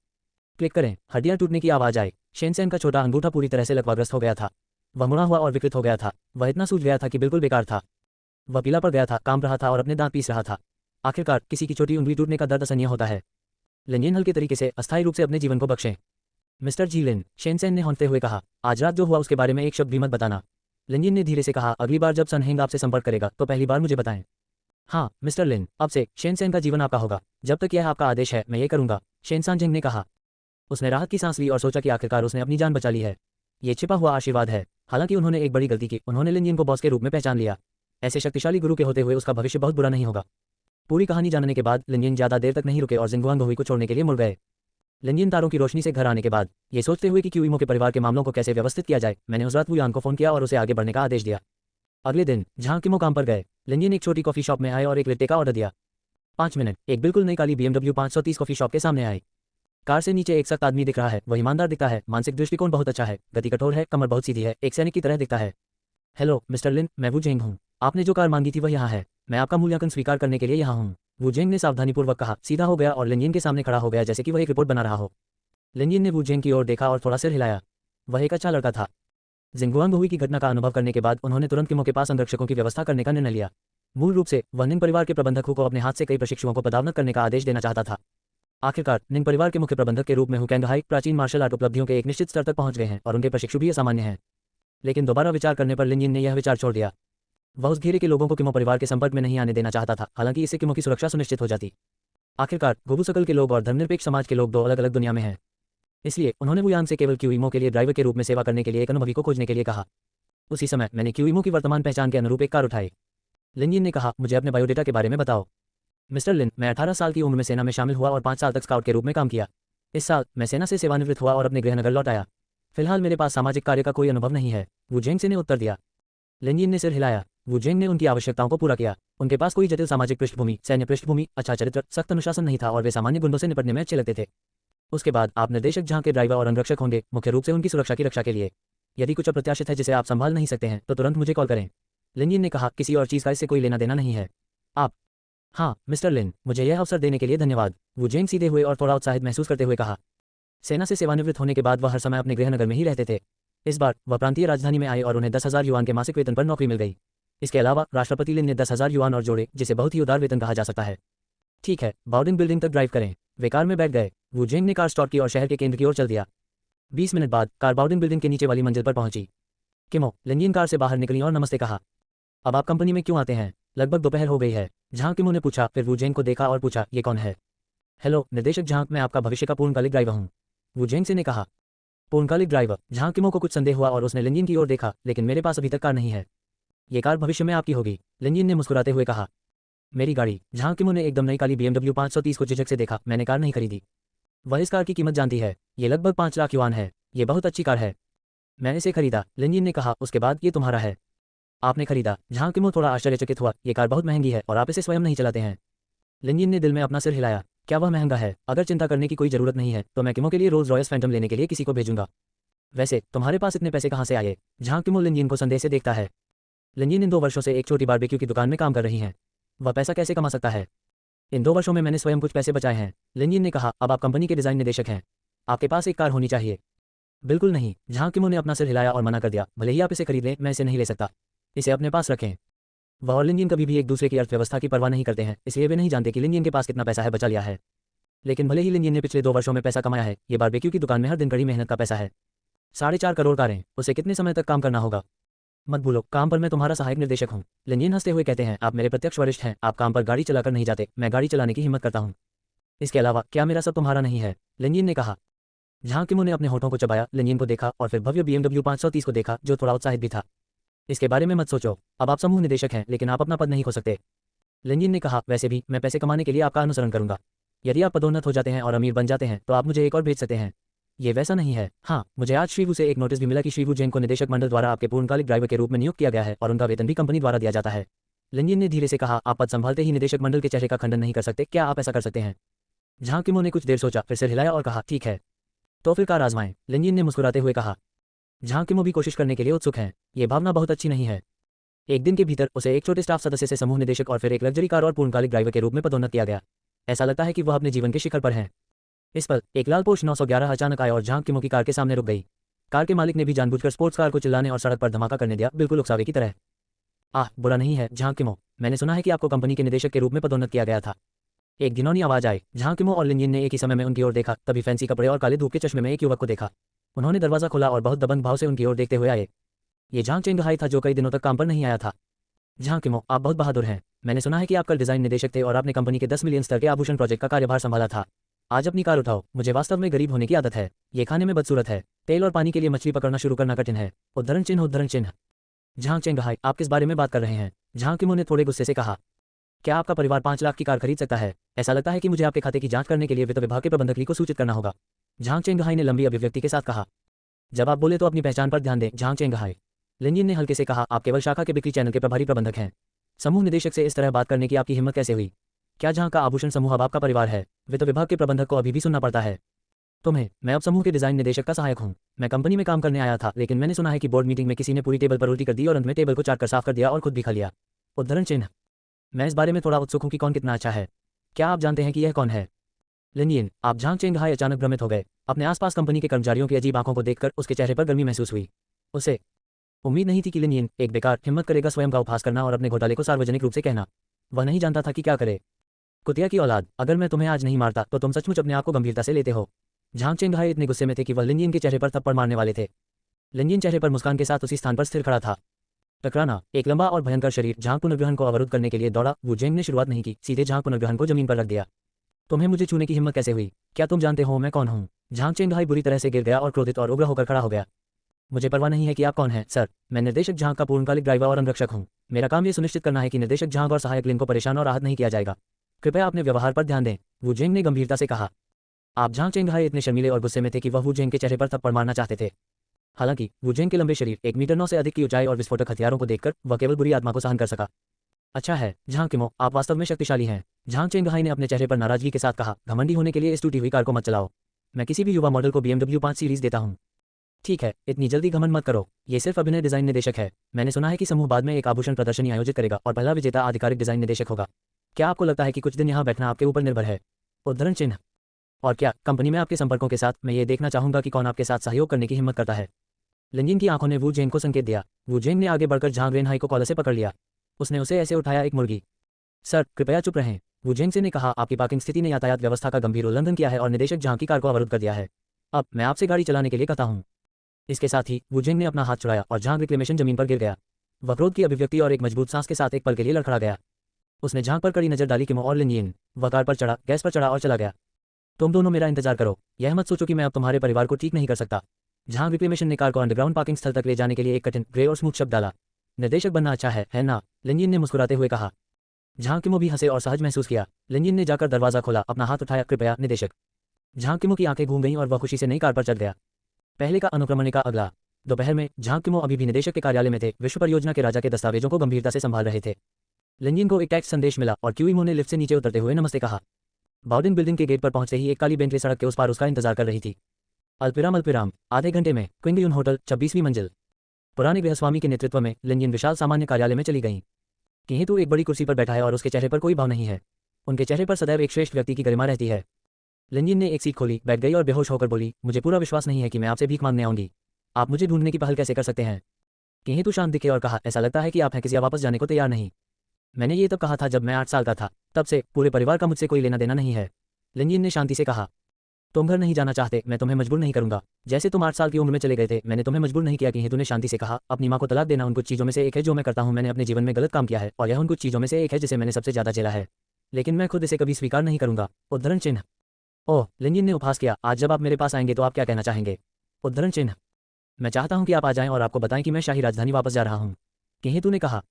क्लिक करें, हड्डियां टूटने की आवाज आई। शेनसेन का छोटा अंगूठा पूरी तरह से लकवाग्रस्त हो गया था। वह मुड़ा हुआ और विकृत हो गया था। वह इतना सूज गया था कि बिल्कुल बेकार था। वह पीला पड़ गया था, कांप रहा था और अपने दांत पीस रहा था। आखिरकार किसी की छोटी उंगली टूटने का दर्द असहनीय होता है। लिनयिन हल्के तरीके से, अस्थायी रूप से अपने जीवन को बख्शें। मिस्टर जी लिन, शेनसेन ने हौंकते हुए कहा, आज रात जो हुआ उसके बारे में एक शब्द भी मत बताना। लिनयिन ने धीरे से कहा, अगली बार जब सनहेंग आपसे संपर्क करेगा तो पहली बार मुझे बताएं। हाँ मिस्टर लिन, अब से शेनसेन का जीवन आपका होगा। जब तक यह आपका आदेश है मैं ये करूंगा। शेन सांजिंग ने कहा। उसने राहत की सांस ली और सोचा कि आखिरकार उसने अपनी जान बचा ली है। ये छिपा हुआ आशीर्वाद है। हालांकि उन्होंने एक बड़ी गलती की, उन्होंने लिनयिन को बॉस के रूप में पहचान लिया। ऐसे शक्तिशाली गुरु के होते हुए उसका भविष्य बहुत बुरा नहीं होगा। पूरी कहानी जानने के बाद लिनयिन ज्यादा देर तक नहीं रुके और जिंगुआंग हुई को छोड़ने के लिए मुड़ गए। लिनयिन तारों की रोशनी से घर आने के बाद ये सोचते हुए कि क्यूइमो के परिवार के मामलों को कैसे व्यवस्थित किया जाए, मैंने उस रात वुयान को फोन किया और उसे आगे बढ़ने का आदेश दिया। अगले दिन जहां किमो काम पर गए, लिनयिन एक छोटी कॉफी शॉप में आए और एक लेट्टे का ऑर्डर दिया। 5 मिनट, एक बिल्कुल नई काली BMW 530 कॉफी शॉप के सामने आई। कार से नीचे एक सख्त आदमी दिख रहा है। वह ईमानदार दिखता है, मानसिक दृष्टिकोण बहुत अच्छा है, गति कठोर है, कमर बहुत सीधी है, एक सैनिक की तरह दिखता है। हेलो मिस्टर लिन, मैं वू जेंग हूँ। आपने जो कार मांगी थी वह यहाँ है। मैं आपका मूल्यांकन स्वीकार करने के लिए यहाँ हूँ। वू जेंग ने सावधानीपूर्वक कहा, सीधा हो गया और लिनयिन के सामने खड़ा हो गया जैसे कि वह एक रिपोर्ट बना रहा हो। लिनयिन ने वू जेंग की ओर देखा और थोड़ा सिर हिलाया। वह एक अच्छा लड़का था। जिंगुआंग हुई की घटना का अनुभव करने के बाद उन्होंने तुरंत किमो के पास अंगरक्षकों की व्यवस्था करने का निर्णय लिया। मूल रूप से वह निंग परिवार के प्रबंधक को अपने हाथ से कई प्रशिक्षुओं को पदावनत करने का आदेश देना चाहता था। आखिरकार निंग परिवार के मुख्य प्रबंधक के रूप में हुकैंग हाई प्राचीन मार्शल आर्ट उपलब्धियों के एक निश्चित स्तर तक पहुंच गए हैं और उनके प्रशिक्षु भी असामान्य हैं। लेकिन दोबारा विचार करने पर लिनयिन ने यह विचार छोड़ दिया। वह उस घेरे के लोगों को किमो परिवार के संपर्क में नहीं आने देना चाहता था, हालांकि इससे किमो की सुरक्षा सुनिश्चित हो जाती। आखिरकार गोबुसकल के लोग और धर्मनिरपेक्ष समाज के लोग 2 अलग अलग दुनिया में हैं। इसलिए उन्होंने वुयान से केवल क्यूइमो के लिए ड्राइवर के रूप में सेवा करने के लिए एक अनुभवी को खोजने के लिए कहा। उसी समय मैंने क्यूइमो की वर्तमान पहचान के अनुरूप एक कार उठाई। लिनयिन ने कहा, मुझे अपने बायोडेटा के बारे में बताओ। मिस्टर लिन, मैं 18 साल की उम्र में सेना में शामिल हुआ और 5 साल तक स्काउट के रूप में काम किया। इस साल मैं सेना से सेवानिवृत्त हुआ और अपने गृहनगर लौट आया। फिलहाल मेरे पास सामाजिक कार्य का कोई अनुभव नहीं है। वू जेंग ने उत्तर दिया। लिनयिन ने सिर हिलाया। वू जेंग ने उनकी आवश्यकताओं को पूरा किया। उनके पास कोई जटिल सामाजिक पृष्ठभूमि, सैन्य पृष्ठभूमि, अच्छा चरित्र, सख्त अनुशासन नहीं था और वे सामान्य गुंडों से निपटने में अच्छे लगते थे। उसके बाद आप निर्देशक जहां के ड्राइवर और अंगरक्षक होंगे, मुख्य रूप से उनकी सुरक्षा की रक्षा के लिए। यदि कुछ अप्रत्याशित है जिसे आप संभाल नहीं सकते हैं तो तुरंत मुझे कॉल करें। लिनयिन ने कहा, किसी और चीज़ का इससे कोई लेना देना नहीं है। आप? हाँ मिस्टर लिन, मुझे यह अवसर देने के लिए धन्यवाद। वू जेंग सीधे हुए और थोड़ा उत्साहित महसूस करते हुए कहा। सेना से सेवानिवृत्त होने के बाद वह हर समय अपने गृहनगर में ही रहते थे। इस बार वह प्रांतीय राजधानी में आए और उन्हें 10,000 युआन के मासिक वेतन पर नौकरी मिल गई। इसके अलावा राष्ट्रपति लिन ने 10,000 युआन और जोड़े, जिसे बहुत ही उदार वेतन कहा जा सकता है। ठीक है, बाउडिंग बिल्डिंग तक ड्राइव करें। वे कार में बैठ गए। वू जेंग ने कार स्टॉप की और शहर के केंद्र की ओर चल दिया। 20 मिनट बाद कार बाउडिंग बिल्डिंग के नीचे वाली मंजिल पर पहुंची। किमो, लिनयिन कार से बाहर निकली और नमस्ते कहा। अब आप कंपनी में क्यों आते हैं? लगभग दोपहर हो गई है, झांग किमो ने पूछा। फिर वू जेंग को देखा और पूछा, ये कौन है? हेलो निर्देशक झांग, मैं आपका भविष्य का पूर्णकालिक ड्राइवर हूँ, वू जेंग से ने कहा। पूर्णकालिक ड्राइवर? झांग किमो को कुछ संदेह हुआ और उसने लिनजिन की ओर देखा, लेकिन मेरे पास अभी तक कार नहीं है। ये कार भविष्य में आपकी होगी, लिनजिन ने मुस्कुराते हुए कहा। मेरी गाड़ी? झांग किमो ने एकदम नई काली BMW 530 को झिझक से देखा। मैंने कार नहीं खरीदी। वह इस कार की कीमत जानती है, ये लगभग 5 लाख युआन है। ये बहुत अच्छी कार है, मैंने इसे खरीदा, लिनजिन ने कहा। उसके बाद ये तुम्हारा है? आपने खरीदा? झांग किमो थोड़ा आश्चर्यचकित हुआ। ये कार बहुत महंगी है और आप इसे स्वयं नहीं चलाते हैं। लिनजिन ने दिल में अपना सिर हिलाया। क्या वह महंगा है? अगर चिंता करने की कोई जरूरत नहीं है तो मैं किमो के लिए रोल्स रॉयस फैंटम लेने के लिए किसी को भेजूंगा। वैसे तुम्हारे पास इतने पैसे कहाँ से आए? झांग किमो लिनजिन को संदेह से देखता है। लिनजिन इन 2 वर्षों से एक छोटी बारबेक्यू की दुकान में काम कर रही हैं। वह पैसा कैसे कमा सकता है? इन 2 वर्षों में मैंने स्वयं कुछ पैसे बचाए हैं, लिनजिन ने कहा। अब आप कंपनी के डिजाइन निदेशक हैं, आपके पास एक कार होनी चाहिए। बिल्कुल नहीं, झांग किमो ने अपना सिर हिलाया और मना कर दिया। भले ही आप इसे खरीद लें, मैं इसे नहीं ले सकता। इसे अपने पास रखें। वह और लिनजिन कभी भी एक दूसरे की अर्थव्यवस्था की परवाह नहीं करते हैं, इसलिए वे नहीं जानते कि लिनजिन के पास कितना पैसा है बचा लिया है। लेकिन भले ही लिनजिन ने पिछले 2 वर्षों में पैसा कमाया है, ये बारबेक्यू की दुकान में हर दिन कड़ी मेहनत का पैसा है। 4.5 करोड़ कारें, उसे कितने समय तक काम करना होगा? मत भूलो, काम पर मैं तुम्हारा सहायक निर्देशक हूँ, लिनजिन हंसते हुए कहते हैं। आप मेरे प्रत्यक्ष वरिष्ठ हैं, आप काम पर गाड़ी चलाकर नहीं जाते, मैं गाड़ी चलाने की हिम्मत करता हूँ। इसके अलावा क्या मेरा सब तुम्हारा नहीं है? लिनजिन ने कहा। झांग किमो ने अपने होठों को चबाया, लिनजिन को देखा और फिर भव्य BMW 530 को देखा, जो थोड़ा उत्साहित भी था। इसके बारे में मत सोचो, अब आप समूह निदेशक हैं, लेकिन आप अपना पद नहीं खो सकते, लिनजिन ने कहा। वैसे भी मैं पैसे कमाने के लिए आपका अनुसरण करूंगा। यदि आप पदोन्नत हो जाते हैं और अमीर बन जाते हैं तो आप मुझे एक और भेज सकते हैं। ये वैसा नहीं है। हाँ, मुझे आज श्रीवू से एक नोटिस भी मिला कि श्रीवू जैन को निदेशक मंडल द्वारा आपके पूर्णकालिक ड्राइवर के रूप में नियुक्त किया गया है और उनका वेतन भी कंपनी द्वारा दिया जाता है। लिनजिन ने धीरे से कहा। आप पद संभालते ही निदेशक मंडल के चेहरे का खंडन नहीं कर सकते, क्या आप ऐसा कर सकते हैं? झांग किमो ने कुछ देर सोचा, फिर सिर हिलाया और कहा, ठीक है, तो फिर कार आजमाएं, लिनजिन ने मुस्कुराते हुए कहा। झांग किमो भी कोशिश करने के लिए उत्सुक हैं। ये भावना बहुत अच्छी नहीं है। एक दिन के भीतर उसे एक छोटे स्टाफ सदस्य से समूह निदेशक और फिर एक लग्जरी कार और पूर्णकालिक ड्राइवर के रूप में पदोन्नत किया गया। ऐसा लगता है कि वह अपने जीवन के शिखर पर हैं। इस पर एक लाल पोर्श 911 अचानक आया और झांग किमो की कार के सामने रुक गई। कार के मालिक ने भी जानबूझकर स्पोर्ट्स कार को चिल्लाने और सड़क पर धमाका करने दिया, बिल्कुल उकसावे की तरह। बुरा नहीं है झांग किमो, मैंने सुना है कि आपको कंपनी के निदेशक के रूप में पदोन्नत किया गया था। एक घिनौनी आवाज आई। झांग किमो और लिनजिन ने एक ही समय में उनकी ओर देखा, तभी फैंसी कपड़े और काले धूप के चश्मे में एक युवक को देखा। उन्होंने दरवाजा खोला और बहुत दबंग भाव से उनकी ओर देखते हुए आए। ये झांग चेंगहाई था, जो कई दिनों तक काम पर नहीं आया था। झांग किमो, आप बहुत बहादुर हैं। मैंने सुना है कि आप कल डिजाइन निदेशक थे और आपने कंपनी के 10 मिलियन स्तर के आभूषण प्रोजेक्ट का कार्यभार संभाला था। आज अपनी कार उठाओ, मुझे वास्तव में गरीब होने की आदत है। ये खाने में बदसूरत है। तेल और पानी के लिए मछली पकड़ना शुरू करना कठिन है। उद्धरण चिन्ह उद्धरण चिन्ह। झांग चेंगहाई, आप किस बारे में बात कर रहे हैं? झांग किमो ने थोड़े गुस्से से कहा। क्या आपका परिवार 5 लाख की कार खरीद सकता है? ऐसा लगता है कि मुझे आपके खाते की जांच करने के लिए वित्त विभाग के प्रबंधक ली को सूचित करना होगा, झांग चेंगहाई ने लंबी अभिव्यक्ति के साथ कहा। जब आप बोले तो अपनी पहचान पर ध्यान दें, झांग चेंगहाई, लिनजिन ने हल्के से कहा। आप केवल शाखा के बिक्री चैनल के प्रभारी प्रबंधक हैं। समूह निदेशक से इस तरह बात करने की आपकी हिम्मत कैसे हुई? क्या झांग का आभूषण समूह अब आपका परिवार है? वित्त विभाग के प्रबंधक को अभी भी सुनना पड़ता है तुम्हें? मैं अब समूह के डिजाइन निदेशक का सहायक हूँ। मैं कंपनी में काम करने आया था, लेकिन मैंने सुना है कि बोर्ड मीटिंग में किसी ने पूरी टेबल पर उल्टी कर दी और अंत में टेबल को चाट कर साफ कर दिया और खुद भी खा लिया, उद्धरण चिन्ह। मैं इस बारे में थोड़ा उत्सुक हूँ कि कौन कितना अच्छा है। क्या आप जानते हैं कि यह कौन है? लिनजिन, आप झांग चेंगहाई अचानक भ्रमित हो गए। अपने आसपास कंपनी के कर्मचारियों की अजीब आंखों को देखकर उसके चेहरे पर गर्मी महसूस हुई। उसे उम्मीद नहीं थी कि लिनजिन एक बेकार हिम्मत करेगा स्वयं का उपहास करना और अपने घोटाले को सार्वजनिक रूप से कहना। वह नहीं जानता था कि क्या करे। कुतिया की औलाद, अगर मैं तुम्हें आज नहीं मारता तो तुम सचमुच अपने आप को गंभीरता से लेते हो। झांग चेंगहाई इतने गुस्से में थे कि वह लिनजिन के चेहरे पर थप्पड़ मारने वाले थे। लिनजिन चेहरे पर मुस्कान के साथ उसी स्थान पर स्थिर खड़ा था। टकराना, एक लंबा और भयंकर शरीर झांग पुनर्ग्रहण को अवरुद्ध करने के लिए दौड़ा। वू जेंग ने शुरुआत नहीं की, सीधे झांग पुनर्ग्रहण को जमीन पर रख दिया। तुम्हें मुझे छूने की हिम्मत कैसे हुई? क्या तुम जानते हो मैं कौन हूँ? झांग चेंगहाई बुरी तरह से गिर गया और क्रोधित और उग्र होकर खड़ा हो गया। मुझे परवाह नहीं है कि आप कौन हैं, सर। मैं निर्देशक झांग का पूर्णकालिक ड्राइवर और अंगरक्षक हूँ। मेरा काम ये सुनिश्चित करना है कि निर्देशक झांग और सहायक लिन को परेशान और आहत नहीं किया जाएगा। कृपया अपने व्यवहार पर ध्यान दें, वू जेंग ने गंभीरता से कहा। आप झांग चेंगहाई इतने शर्मीले और गुस्से में थे कि वह वू जेंग के चेहरे पर थप्पड़ मारना चाहते थे। हालांकि वू जेंग के लंबे शरीर, 1 मीटर 9 से अधिक की ऊंचाई और विस्फोटक हथियारों को देखकर वह केवल बुरी आत्मा को सहन कर सका। अच्छा है झांग किमो, आप वास्तव में शक्तिशाली हैं, झांग चेंगहाई ने अपने चेहरे पर नाराजगी के साथ कहा। घमंडी होने के लिए इस टूटी हुई कार को मत चलाओ। मैं किसी भी युवा मॉडल को BMW 5 सीरीज देता हूँ। ठीक है, इतनी जल्दी घमंड मत करो। ये सिर्फ अभिनय डिजाइन निदेशक है। मैंने सुना है कि समूह बाद में एक आभूषण प्रदर्शनी आयोजित करेगा और पहला विजेता आधिकारिक डिजाइन निदेशक होगा। क्या आपको लगता है कि कुछ दिन यहाँ बैठना आपके ऊपर निर्भर है? उद्धरण चिन्ह। और क्या कंपनी में आपके संपर्कों के साथ मैं ये देखना चाहूंगा कि कौन आपके साथ सहयोग करने की हिम्मत करता है। लिनजिन की आंखों ने वू जेंग को संकेत दिया। वू जेंग ने आगे बढ़कर झांग रेनहाई को कॉलर से पकड़ लिया। उसने उसे ऐसे उठाया एक मुर्गी। सर कृपया चुप रहें, वू जेंग से ने कहा। आपकी पार्किंग स्थिति ने यातायात व्यवस्था का गंभीर उल्लंघन किया है और निदेशक झांग की कार को अवरुद्ध कर दिया है। अब मैं आपसे गाड़ी चलाने के लिए कहता हूँ। इसके साथ ही वू जेंग ने अपना हाथ छुड़ाया और झांग रिक्लेमेशन जमीन पर गिर गया। वह क्रोध की अभिव्यक्ति और एक मजबूत सांस के साथ एक पल के लिए लड़खड़ा गया। उसने झांक पर कड़ी नजर डाली किमो और लिनयिन। वह कार पर चढ़ा, गैस पर चढ़ा और चला गया। तुम दोनों मेरा इंतजार करो, यह मत सोचो कि मैं अब तुम्हारे परिवार को ठीक नहीं कर सकता। झांक रिक्लेमेशन ने कार को अंडरग्राउंड पार्किंग स्थल तक ले जाने के लिए एक कठिन, ग्रे और स्मूथ शब्द डाला। निर्देशक बनना अच्छा है ना? लिनयिन ने मुस्कुराते हुए कहा। झांक किमो भी हंसे और सहज महसूस किया। लिनयिन ने जाकर दरवाजा खोला, अपना हाथ उठाया, कृपया निदेशक। झांक किमो की आंखें घूम गईं और वह खुशी से नई कार पर चढ़ गया। पहले का अनुक्रमण का अगला। दोपहर में झांक किमो अभी भी निदेशक के कार्यालय में थे, विश्व परियोजना के राजा के दस्तावेजों को गंभीरता से संभाल रहे थे। लिनयिन को एक टेक्स्ट संदेश मिला और क्यूइमो ने लिफ्ट से नीचे उतरते हुए नमस्ते कहा। बाउडिन बिल्डिंग के गेट पर पहुंचते ही एक काली बेंटली सड़क के उस पार उसका इंतजार कर रही थी। अल्पिराम आधे घंटे में क्विंगयुन होटल, 26वीं मंजिल। पुराने गृहस्वामी के नेतृत्व में लिनयिन विशाल सामान्य कार्यालय में चली गईं। किंतु एक बड़ी कुर्सी पर बैठा है और उसके चेहरे पर कोई भाव नहीं है। उनके चेहरे पर सदैव एक श्रेष्ठ व्यक्ति की गरिमा रहती है। लिनयिन ने एक सीट खोली, बैठ गई और बेहोश होकर बोली, मुझे पूरा विश्वास नहीं है कि मैं आपसे भीख मांगने आऊंगी। आप मुझे ढूंढने की पहल कैसे कर सकते हैं? किंतु शांत दिखे और कहा, ऐसा लगता है कि आप हैं किसी वापस जाने को तैयार नहीं। मैंने ये तब कहा था जब मैं 8 साल का था, तब से पूरे परिवार का मुझसे कोई लेना देना नहीं है। लिनयिन ने शांति से कहा। तुम घर नहीं जाना चाहते, मैं तुम्हें मजबूर नहीं करूंगा। जैसे तुम 8 साल की उम्र में चले गए थे, मैंने तुम्हें मजबूर नहीं किया। किंतु ने शांति से कहा, अपनी माँ को तलाक देना उन कुछ चीज़ों में से एक है जो मैं करता हूँ। मैंने अपने जीवन में गलत काम किया है और यह उन कुछ चीज़ों में से एक है जिसे मैंने सबसे ज़्यादा झेला है, लेकिन मैं खुद इसे कभी स्वीकार नहीं करूंगा। उद्धरण चिन्ह। ओह, लिनयिन ने उपहास किया, आज जब आप मेरे पास आएंगे तो आप क्या कहना चाहेंगे? उद्धरण चिन्ह। मैं चाहता हूं कि आप आ जाएं और आपको बताएं कि मैं शाही राजधानी वापस जा रहा हूं। किंतु ने कहा,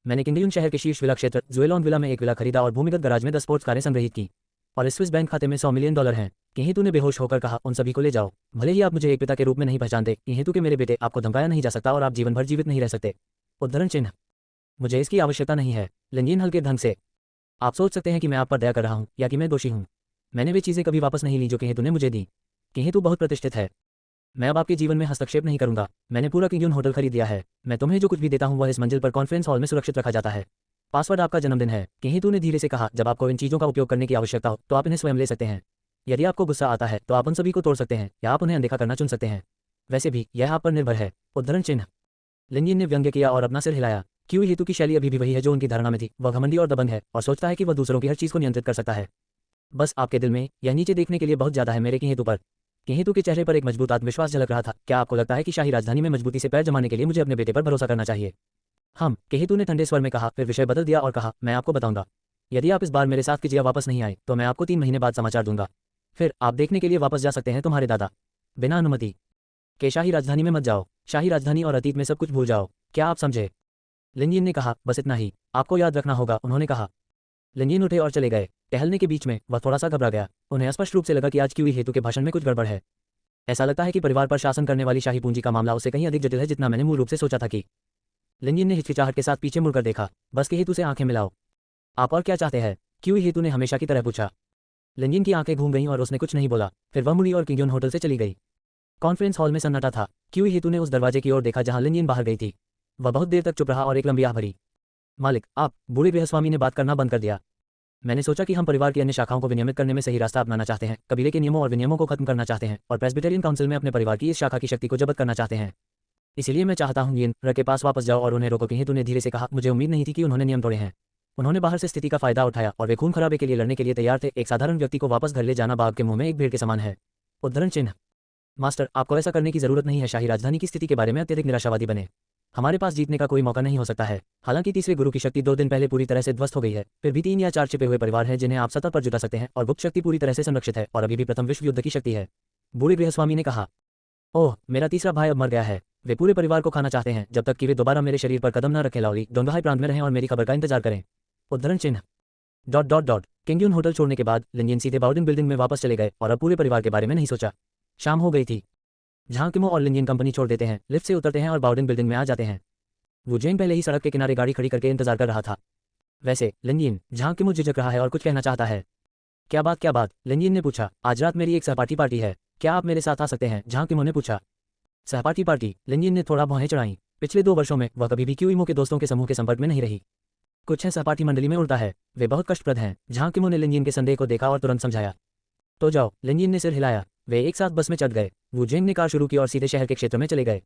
मैंने किंगयुन शहर के शीर्ष विला क्षेत्र जुएलॉन विला में एक विला खरीदा और भूमिगत गराज में 10 स्पोर्ट्स कारें संग्रहित की और इस स्विस बैंक खाते में $100 मिलियन हैं। किंतु ने बेहोश होकर कहा, उन सभी को ले जाओ। भले ही आप मुझे एक पिता के रूप में नहीं पहचानते, किंतु के मेरे बेटे, आपको धमकाया नहीं जा सकता और आप जीवन भर जीवित नहीं रह सकते। उद्धरण चिन्ह। मुझे इसकी आवश्यकता नहीं है। लिनयिन हल्के ढंग से। आप सोच सकते हैं कि मैं आप पर दया कर रहा हूं या कि मैं दोषी हूं। मैंने वे चीज़ें कभी वापस नहीं ली जो किंतु ने मुझे दी। किंतु बहुत प्रतिष्ठित है। मैं अब आपके जीवन में हस्तक्षेप नहीं करूंगा। मैंने पूरा किंगयुन होटल खरीद लिया है। मैं तुम्हें जो कुछ भी देता हूं वह इस मंजिल पर कॉन्फ्रेंस हॉल में सुरक्षित रखा जाता है। पासवर्ड आपका जन्मदिन है। किंतु ने धीरे से कहा, जब आपको इन चीज़ों का उपयोग करने की आवश्यकता हो तो आप इन्हें स्वयं ले सकते हैं। यदि आपको गुस्सा आता है तो आप उन सभी को तोड़ सकते हैं या आप उन्हें अनदेखा करना चुन सकते हैं। वैसे भी यह आप पर निर्भर है। उद्धरण चिन्ह। लिनयिन ने व्यंग्य किया और अपना सिर हिलाया। क्यूइहेतु की शैली अभी भी वही है जो उनकी धारणा में थी। वह घमंडी और दबंग है और सोचता है कि वह दूसरों की हर चीज़ को नियंत्रित कर सकता है। बस आपके दिल में यह नीचे देखने के लिए बहुत ज़्यादा है मेरे किंतु पर। किंतु के चेहरे पर एक मजबूत आत्मविश्वास झलक रहा था। क्या आपको लगता है कि शाही राजधानी में मजबूती से पैर जमाने के लिए मुझे अपने बेटे पर भरोसा करना चाहिए? हम, किंतु ने ठंडे स्वर में कहा, फिर विषय बदल दिया और कहा, मैं आपको बताऊंगा। यदि आप इस बार मेरे साथ कीजिए वापस नहीं आए तो मैं आपको 3 महीने बाद समाचार दूंगा। फिर आप देखने के लिए वापस जा सकते हैं तुम्हारे दादा। बिना अनुमति के शाही राजधानी में मत जाओ। शाही राजधानी और अतीत में सब कुछ भूल जाओ। क्या आप समझे? लिनयिन ने कहा, बस इतना ही। आपको याद रखना होगा, उन्होंने कहा। लिनयिन उठे और चले गए। टहलने के बीच में वह थोड़ा सा घबरा गया। उन्हें स्पष्ट रूप से लगा कि आज क्यूइहेतु के भाषण में कुछ गड़बड़ है। ऐसा लगता है कि परिवार पर शासन करने वाली शाही पूंजी का मामला उससे कहीं अधिक जटिल है जितना मैंने मूल रूप से सोचा था कि। लिनयिन ने हिचकिचाहट के साथ पीछे मुड़कर देखा। बस किंतु से आंखें मिलाओ। आप और क्या चाहते हैं? क्यूइहेतु ने हमेशा की तरह पूछा। लिनयिन की आंखें घूम गईं और उसने कुछ नहीं बोला। फिर वह मुड़ी और किंगयुन होटल से चली गई। कॉन्फ्रेंस हॉल में सन्नाटा था। क्यूइहेतु ने उस दरवाजे की ओर देखा जहां लिनयिन बाहर गई थी। वह बहुत देर तक चुप रहा और एक लंबी आह भरी। मालिक, आप। बूढ़े गृहस्वामी ने बात करना बंद कर दिया। मैंने सोचा कि हम परिवार की अन्य शाखाओं को विनियमित करने में सही रास्ता अपनाना चाहते हैं, कबीले के नियमों और विनियमों को खत्म करना चाहते हैं और प्रेस्बिटेरियन काउंसिल में अपने परिवार की इस शाखा की शक्ति को जब्त करना चाहते हैं। इसलिए मैं चाहता हूं यिन र के पास वापस जाओ और उन्हें रोको। किंतु ने धीरे से कहा, मुझे उम्मीद नहीं थी कि उन्होंने नियम तोड़े हैं। उन्होंने बाहर से स्थिति का फायदा उठाया और वे खून खराबे के लिए लड़ने के लिए तैयार थे। एक साधारण व्यक्ति को वापस घर ले जाना बाघ के मुंह में एक भेड़ के समान है। उद्धरण चिन्ह। मास्टर, आपको ऐसा करने की जरूरत नहीं है। शाही राजधानी की स्थिति के बारे में अत्यधिक निराशावादी बने। हमारे पास जीतने का कोई मौका नहीं हो सकता है। हालांकि तीसरे गुरु की शक्ति 2 दिन पहले पूरी तरह से ध्वस्त हो गई है, फिर भी 3 या 4 छिपे हुए परिवार हैं जिन्हें आप सतह पर जुटा सकते हैं और गुप्त शक्ति पूरी तरह से संरक्षित है और अभी भी प्रथम विश्व युद्ध की शक्ति है। बूढ़े गृहस्वामी ने कहा, ओह, मेरा तीसरा भाई अब मर गया है। वे पूरे परिवार को खाना चाहते हैं जब तक कि वे दोबारा मेरे शरीर पर कदम न रखें। लाओली डोंगहाई प्रांत में रहें और मेरी खबर का इंतजार करें। उद्धरण चिन्ह। किंगयुन होटल छोड़ने के बाद लिनयिन सीधे बाउडिन बिल्डिंग में वापस चले गए और अब पूरे परिवार के बारे में नहीं सोचा। शाम हो गई थी। जहां किमो और लिनयिन कंपनी छोड़ देते हैं, लिफ्ट से उतरते हैं और बाउडिन बिल्डिंग में आ जाते हैं। वुजेंग पहले ही सड़क के किनारे गाड़ी खड़ी करके इंतजार कर रहा था। वैसे लिनयिन, जहां किमो झिझक रहा है और कुछ कहना चाहता है। क्या बात? लिनयिन ने पूछा। आज रात मेरी एक सहपाठी पार्टी है, क्या आप मेरे साथ आ सकते हैं? जहां किमो ने पूछा। सहपाठी पार्टी? लिनयिन ने थोड़ा भौहें चढ़ाई। पिछले 2 वर्षों में वह कभी भी क्यूइमो के दोस्तों के समूह के संपर्क में नहीं रही। कुछ है सहपाठी मंडली में उड़ता है, वे बहुत कष्टप्रद हैं। जहां किमो ने लिनयिन के संदेह को देखा और तुरंत समझाया। तो जाओ। लिनयिन ने सिर हिलाया। वे एक साथ बस में चढ़ गए। वुजेंग ने कार शुरू की और सीधे शहर के क्षेत्र में चले गए।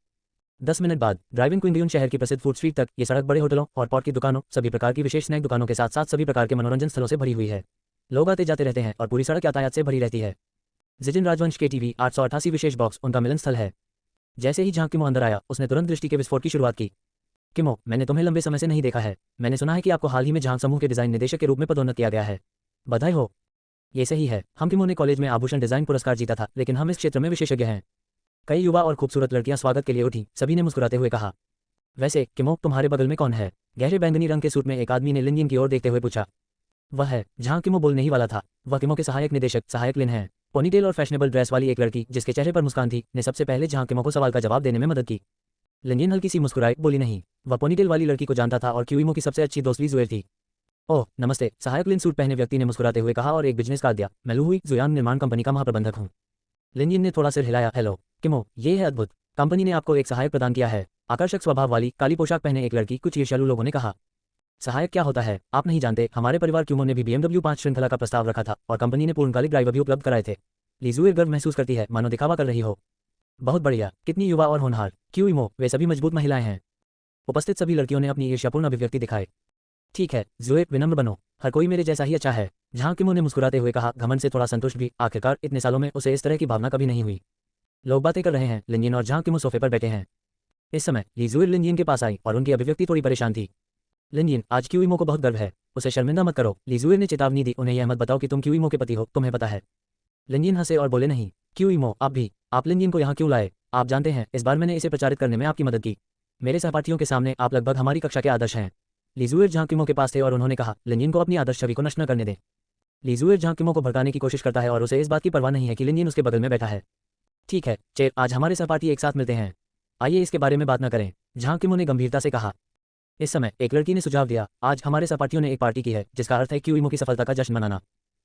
10 मिनट बाद ड्राइविंग क्विंगयुन शहर की प्रसिद्ध फूड स्ट्रीट तक। ये सड़क बड़े होटलों और पॉट की दुकानों, सभी प्रकार की विशेष स्नैक दुकानों के साथ साथ सभी प्रकार के मनोरंजन स्थलों से भरी हुई है। लोग आते जाते रहते हैं और पूरी सड़क यातायात से भरी रहती है। जिजिन राजवंश के टीवी 888 विशेष बॉक्स उनका मिलन स्थल है। जैसे ही जहां किमो अंदर आया, उसने तुरंत दृष्टि के विस्फोट की शुरुआत की। किमो, मैंने तुम्हें लंबे समय से नहीं देखा है। मैंने सुना है कि आपको हाल ही में झांग समूह के डिजाइन निदेशक के रूप में पदोन्नत किया गया है। बधाई हो। ये सही है, हम किमो ने कॉलेज में आभूषण डिजाइन पुरस्कार जीता था, लेकिन हम इस क्षेत्र में विशेषज्ञ हैं। कई युवा और खूबसूरत लड़कियां स्वागत के लिए उठी, सभी ने मुस्कुराते हुए कहा। वैसे किमो, तुम्हारे बगल में कौन है? गहरे बैंगनी रंग के सूट में एक आदमी ने लिन यिन की ओर देखते हुए पूछा। वह है, जहां किमो बोलने ही वाला था। वह किमो के सहायक निदेशक सहायक लिन है। पोनीटेल और फैशनेबल ड्रेस वाली एक लड़की जिसके चेहरे पर मुस्कान थी, ने सबसे पहले जहां किमो को सवाल का जवाब देने में मदद की। लिन यिन हल्की सी मुस्कुराई, बोली नहीं। वह पोनीटेल वाली लड़की को जानता था और क्यूइमो की सबसे अच्छी दोस्त ली जुएर थी। ओह नमस्ते, सहायक लिन सूट पहने व्यक्ति ने मुस्कुराते हुए कहा और एक बिजनेस कार्ड दिया। मैं लू हुई, जुयांग निर्माण कंपनी का महाप्रबंधक हूँ। लिन यिन ने थोड़ा सिर हिलाया। हेलो किमो, ये है अद्भुत। कंपनी ने आपको एक सहायक प्रदान किया है। आकर्षक स्वभाव वाली काली पोशाक पहने एक लड़की, कुछ ईर्ष्यालु लोगों ने कहा। सहायक क्या होता है आप नहीं जानते? हमारे परिवार क्यूमो ने भी BMW 5 श्रृंखला का प्रस्ताव रखा था और कंपनी ने पूर्णकालिक ड्राइवर भी उपलब्ध कराए थे। लीजुए गर्व महसूस करती है, मानो दिखावा कर रही हो। बहुत बढ़िया, कितनी युवा और होनहार। क्यूइमो, वे सभी मजबूत महिलाएं हैं। उपस्थित सभी लड़कियों ने अपनी ईर्ष्यापूर्ण अभिव्यक्ति दिखाई। ठीक है जुए, विनम्र बनो। हर कोई मेरे जैसा ही अच्छा है। जहां किमो ने मुस्कुराते हुए कहा, घमंड से थोड़ा संतुष्ट भी। आखिरकार इतने सालों में उसे इस तरह की भावना कभी नहीं हुई। लोग बातें कर रहे हैं। लिन यिन और जहां किमो सोफे पर बैठे हैं। इस समय लीजुए लिन यिन के पास आई और उनकी अभिव्यक्ति थोड़ी परेशान थी। लिन यिन, आज क्यूइमो को बहुत गर्व है। उसे शर्मिंदा मत करो। लीजुए ने चेतावनी दी। उन्हें यह मत बताओ कि तुम क्यूइमो के पति हो, तुम्हें पता है। लिन यिन हंसे और बोले, नहीं क्यूइमो, आप भी। आप लिन यिन को यहाँ क्यों लाए? आप जानते हैं, इस बार मैंने इसे प्रचारित करने में आपकी मदद की। मेरे सहपाठियों के सामने आप लगभग हमारी कक्षा के आदर्श हैं। लीजुए जहां किमो के पास थे और उन्होंने कहा, लिन यिन को अपनी आदर्श छवि को नष्ट न करने दें। लीजुए जहां किमो को भड़काने की कोशिश करता है और उसे इस बात की परवाह नहीं है कि लिन यिन उसके बगल में बैठा है। ठीक है चेर, आज हमारे सहपाठी एक साथ मिलते हैं। आइए इसके बारे में बात न करें, जहां किमो ने गंभीरता से कहा। इस समय एक लड़की ने सुझाव दिया, आज हमारे सहपाठियों ने एक पार्टी की है, जिसका अर्थ है क्यूइमो की सफलता का जश्न मनाना।